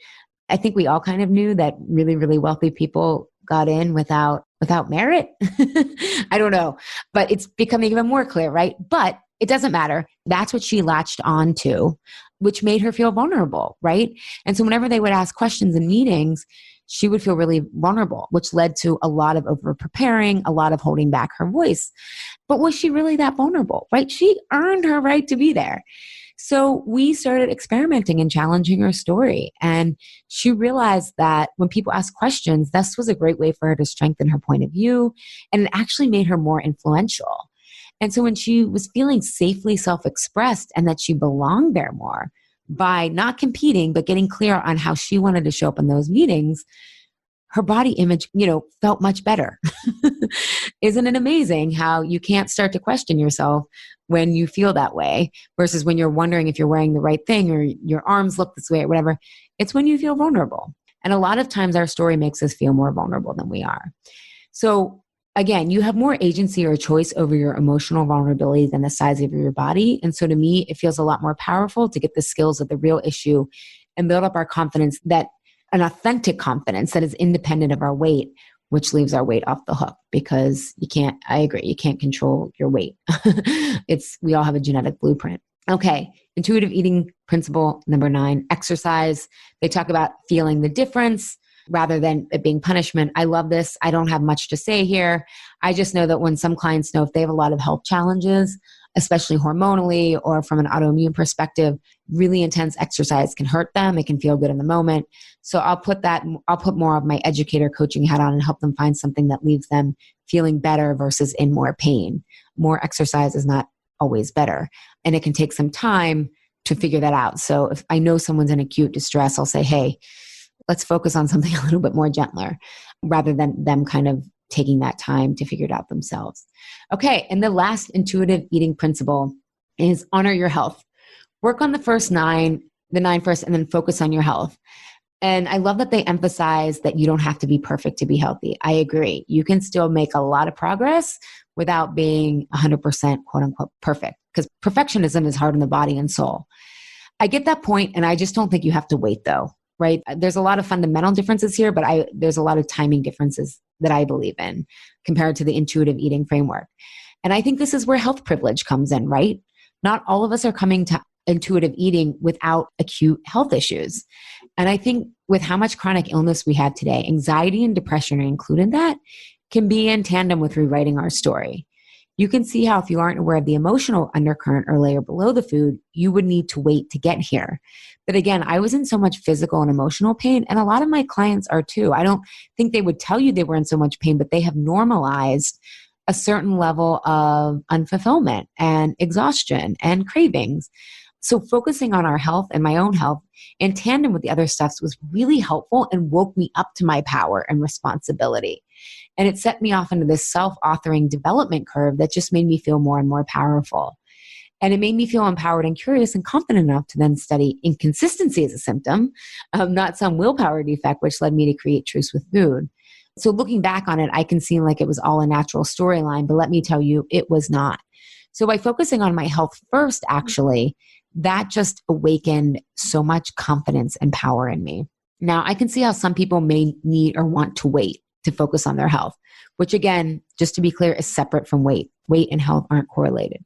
I think we all kind of knew that really, really wealthy people got in without merit. I don't know, but it's becoming even more clear, right? But it doesn't matter. That's what she latched on to, which made her feel vulnerable, right? And so whenever they would ask questions in meetings, she would feel really vulnerable, which led to a lot of over preparing, a lot of holding back her voice. But was she really that vulnerable, right? She earned her right to be there. So we started experimenting and challenging her story. And she realized that when people ask questions, this was a great way for her to strengthen her point of view. And it actually made her more influential. And so when she was feeling safely self-expressed and that she belonged there more, by not competing, but getting clear on how she wanted to show up in those meetings, her body image, felt much better. Isn't it amazing how you can't start to question yourself when you feel that way versus when you're wondering if you're wearing the right thing or your arms look this way or whatever? It's when you feel vulnerable. And a lot of times our story makes us feel more vulnerable than we are. So again, you have more agency or choice over your emotional vulnerability than the size of your body. And so to me, it feels a lot more powerful to get the skills of the real issue and build up our confidence, that an authentic confidence that is independent of our weight, which leaves our weight off the hook, because I agree, you can't control your weight. We all have a genetic blueprint. Okay. Intuitive eating principle number 9, exercise. They talk about feeling the difference rather than it being punishment. I love this. I don't have much to say here. I just know that when some clients know if they have a lot of health challenges, especially hormonally or from an autoimmune perspective, really intense exercise can hurt them. It can feel good in the moment. So I'll put more of my educator coaching hat on and help them find something that leaves them feeling better versus in more pain. More exercise is not always better. And it can take some time to figure that out. So if I know someone's in acute distress, I'll say, hey, let's focus on something a little bit more gentler rather than them kind of taking that time to figure it out themselves. Okay. And the last intuitive eating principle is honor your health. Work on the 9 first, and then focus on your health. And I love that they emphasize that you don't have to be perfect to be healthy. I agree. You can still make a lot of progress without being 100% quote unquote perfect, because perfectionism is hard on the body and soul. I get that point, and I just don't think you have to wait though. Right? There's a lot of fundamental differences here, but there's a lot of timing differences that I believe in compared to the intuitive eating framework. And I think this is where health privilege comes in, right? Not all of us are coming to intuitive eating without acute health issues. And I think with how much chronic illness we have today, anxiety and depression are included in that, can be in tandem with rewriting our story. You can see how if you aren't aware of the emotional undercurrent or layer below the food, you would need to wait to get here. But again, I was in so much physical and emotional pain, and a lot of my clients are too. I don't think they would tell you they were in so much pain, but they have normalized a certain level of unfulfillment and exhaustion and cravings. So focusing on our health and my own health in tandem with the other stuffs was really helpful and woke me up to my power and responsibility. And it set me off into this self-authoring development curve that just made me feel more and more powerful. And it made me feel empowered and curious and confident enough to then study inconsistency as a symptom, not some willpower defect, which led me to create Truce with Food. So looking back on it, I can seem like it was all a natural storyline, but let me tell you, it was not. So by focusing on my health first, actually, that just awakened so much confidence and power in me. Now, I can see how some people may need or want to wait to focus on their health, which again, just to be clear, is separate from weight. Weight and health aren't correlated.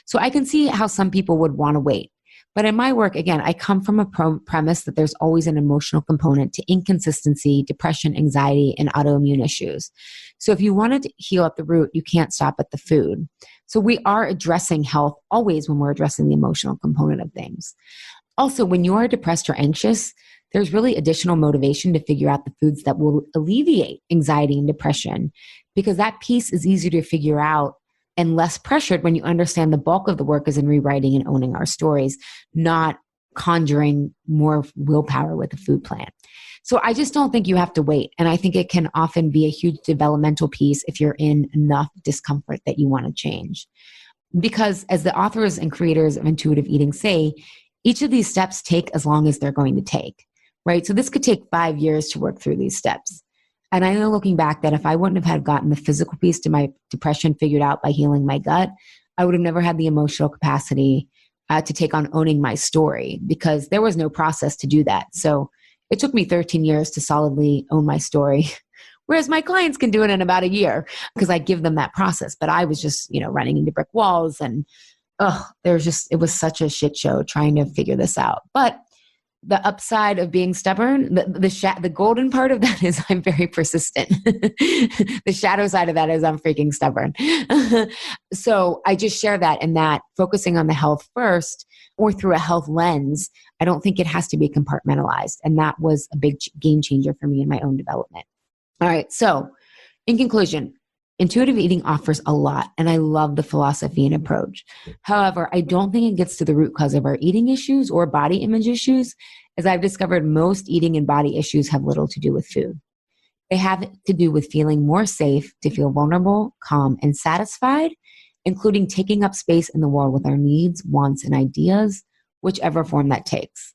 So I can see how some people would want to wait. But in my work, again, I come from a premise that there's always an emotional component to inconsistency, depression, anxiety, and autoimmune issues. So if you wanted to heal at the root, you can't stop at the food. So we are addressing health always when we're addressing the emotional component of things. Also, when you are depressed or anxious, there's really additional motivation to figure out the foods that will alleviate anxiety and depression, because that piece is easier to figure out and less pressured when you understand the bulk of the work is in rewriting and owning our stories, not conjuring more willpower with a food plan. So I just don't think you have to wait. And I think it can often be a huge developmental piece if you're in enough discomfort that you want to change. Because as the authors and creators of intuitive eating say, each of these steps take as long as they're going to take, right? So this could take 5 years to work through these steps. And I know looking back that if I wouldn't have had gotten the physical piece to my depression figured out by healing my gut, I would have never had the emotional capacity to take on owning my story, because there was no process to do that. So it took me 13 years to solidly own my story, whereas my clients can do it in about a year because I give them that process. But I was just, running into brick walls, and it was such a shit show trying to figure this out. But the upside of being stubborn, the golden part of that is I'm very persistent. The shadow side of that is I'm freaking stubborn. So I just share that, and that focusing on the health first or through a health lens, I don't think it has to be compartmentalized. And that was a big game changer for me in my own development. All right. So in conclusion, intuitive eating offers a lot, and I love the philosophy and approach. However, I don't think it gets to the root cause of our eating issues or body image issues, as I've discovered most eating and body issues have little to do with food. They have to do with feeling more safe, to feel vulnerable, calm, and satisfied, including taking up space in the world with our needs, wants, and ideas, whichever form that takes.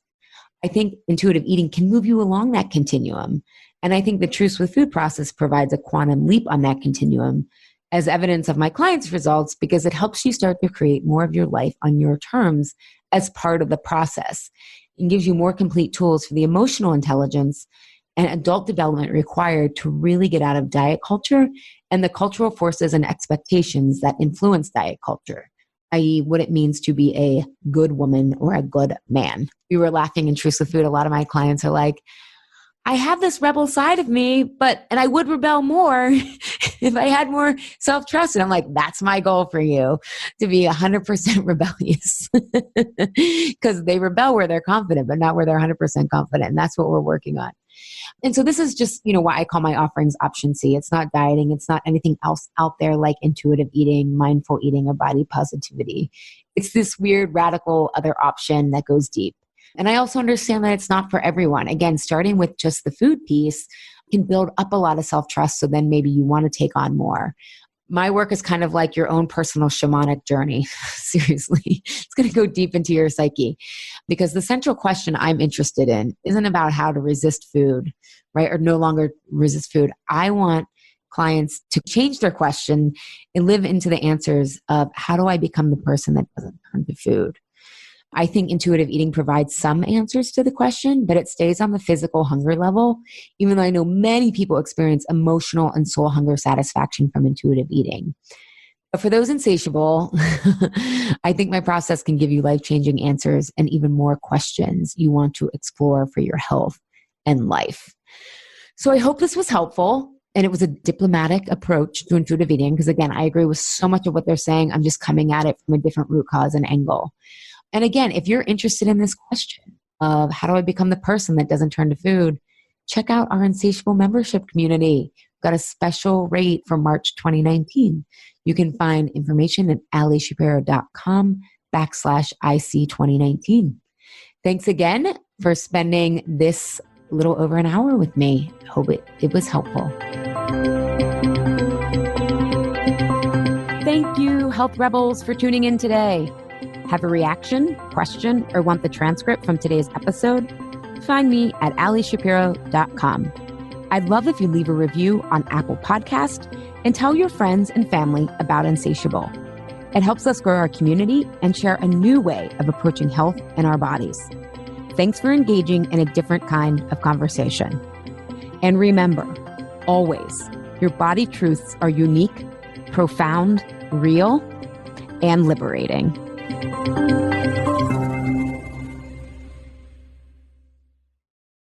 I think intuitive eating can move you along that continuum. And I think the Truce with Food process provides a quantum leap on that continuum as evidence of my clients' results, because it helps you start to create more of your life on your terms as part of the process, and gives you more complete tools for the emotional intelligence and adult development required to really get out of diet culture and the cultural forces and expectations that influence diet culture, i.e. what it means to be a good woman or a good man. We were laughing in Truce with Food. A lot of my clients are like, I have this rebel side of me, and I would rebel more if I had more self-trust. And I'm like, that's my goal for you, to be 100% rebellious, because they rebel where they're confident, but not where they're 100% confident. And that's what we're working on. And so this is just, why I call my offerings option C. It's not dieting. It's not anything else out there like intuitive eating, mindful eating, or body positivity. It's this weird, radical other option that goes deep. And I also understand that it's not for everyone. Again, starting with just the food piece can build up a lot of self-trust. So then maybe you want to take on more. My work is kind of like your own personal shamanic journey. Seriously, it's going to go deep into your psyche, because the central question I'm interested in isn't about how to resist food, right? Or no longer resist food. I want clients to change their question and live into the answers of, how do I become the person that doesn't turn to food? I think intuitive eating provides some answers to the question, but it stays on the physical hunger level, even though I know many people experience emotional and soul hunger satisfaction from intuitive eating. But for those insatiable, I think my process can give you life-changing answers and even more questions you want to explore for your health and life. So I hope this was helpful. And it was a diplomatic approach to intuitive eating, because again, I agree with so much of what they're saying. I'm just coming at it from a different root cause and angle. And again, if you're interested in this question of how do I become the person that doesn't turn to food, check out our Insatiable membership community. We've got a special rate for March 2019. You can find information at alishapiro.com /IC 2019. Thanks again for spending this little over an hour with me. Hope it was helpful. Thank you, Health Rebels, for tuning in today. Have a reaction, question, or want the transcript from today's episode? Find me at alishapiro.com. I'd love if you leave a review on Apple Podcast and tell your friends and family about Insatiable. It helps us grow our community and share a new way of approaching health in our bodies. Thanks for engaging in a different kind of conversation. And remember, always, your body truths are unique, profound, real, and liberating.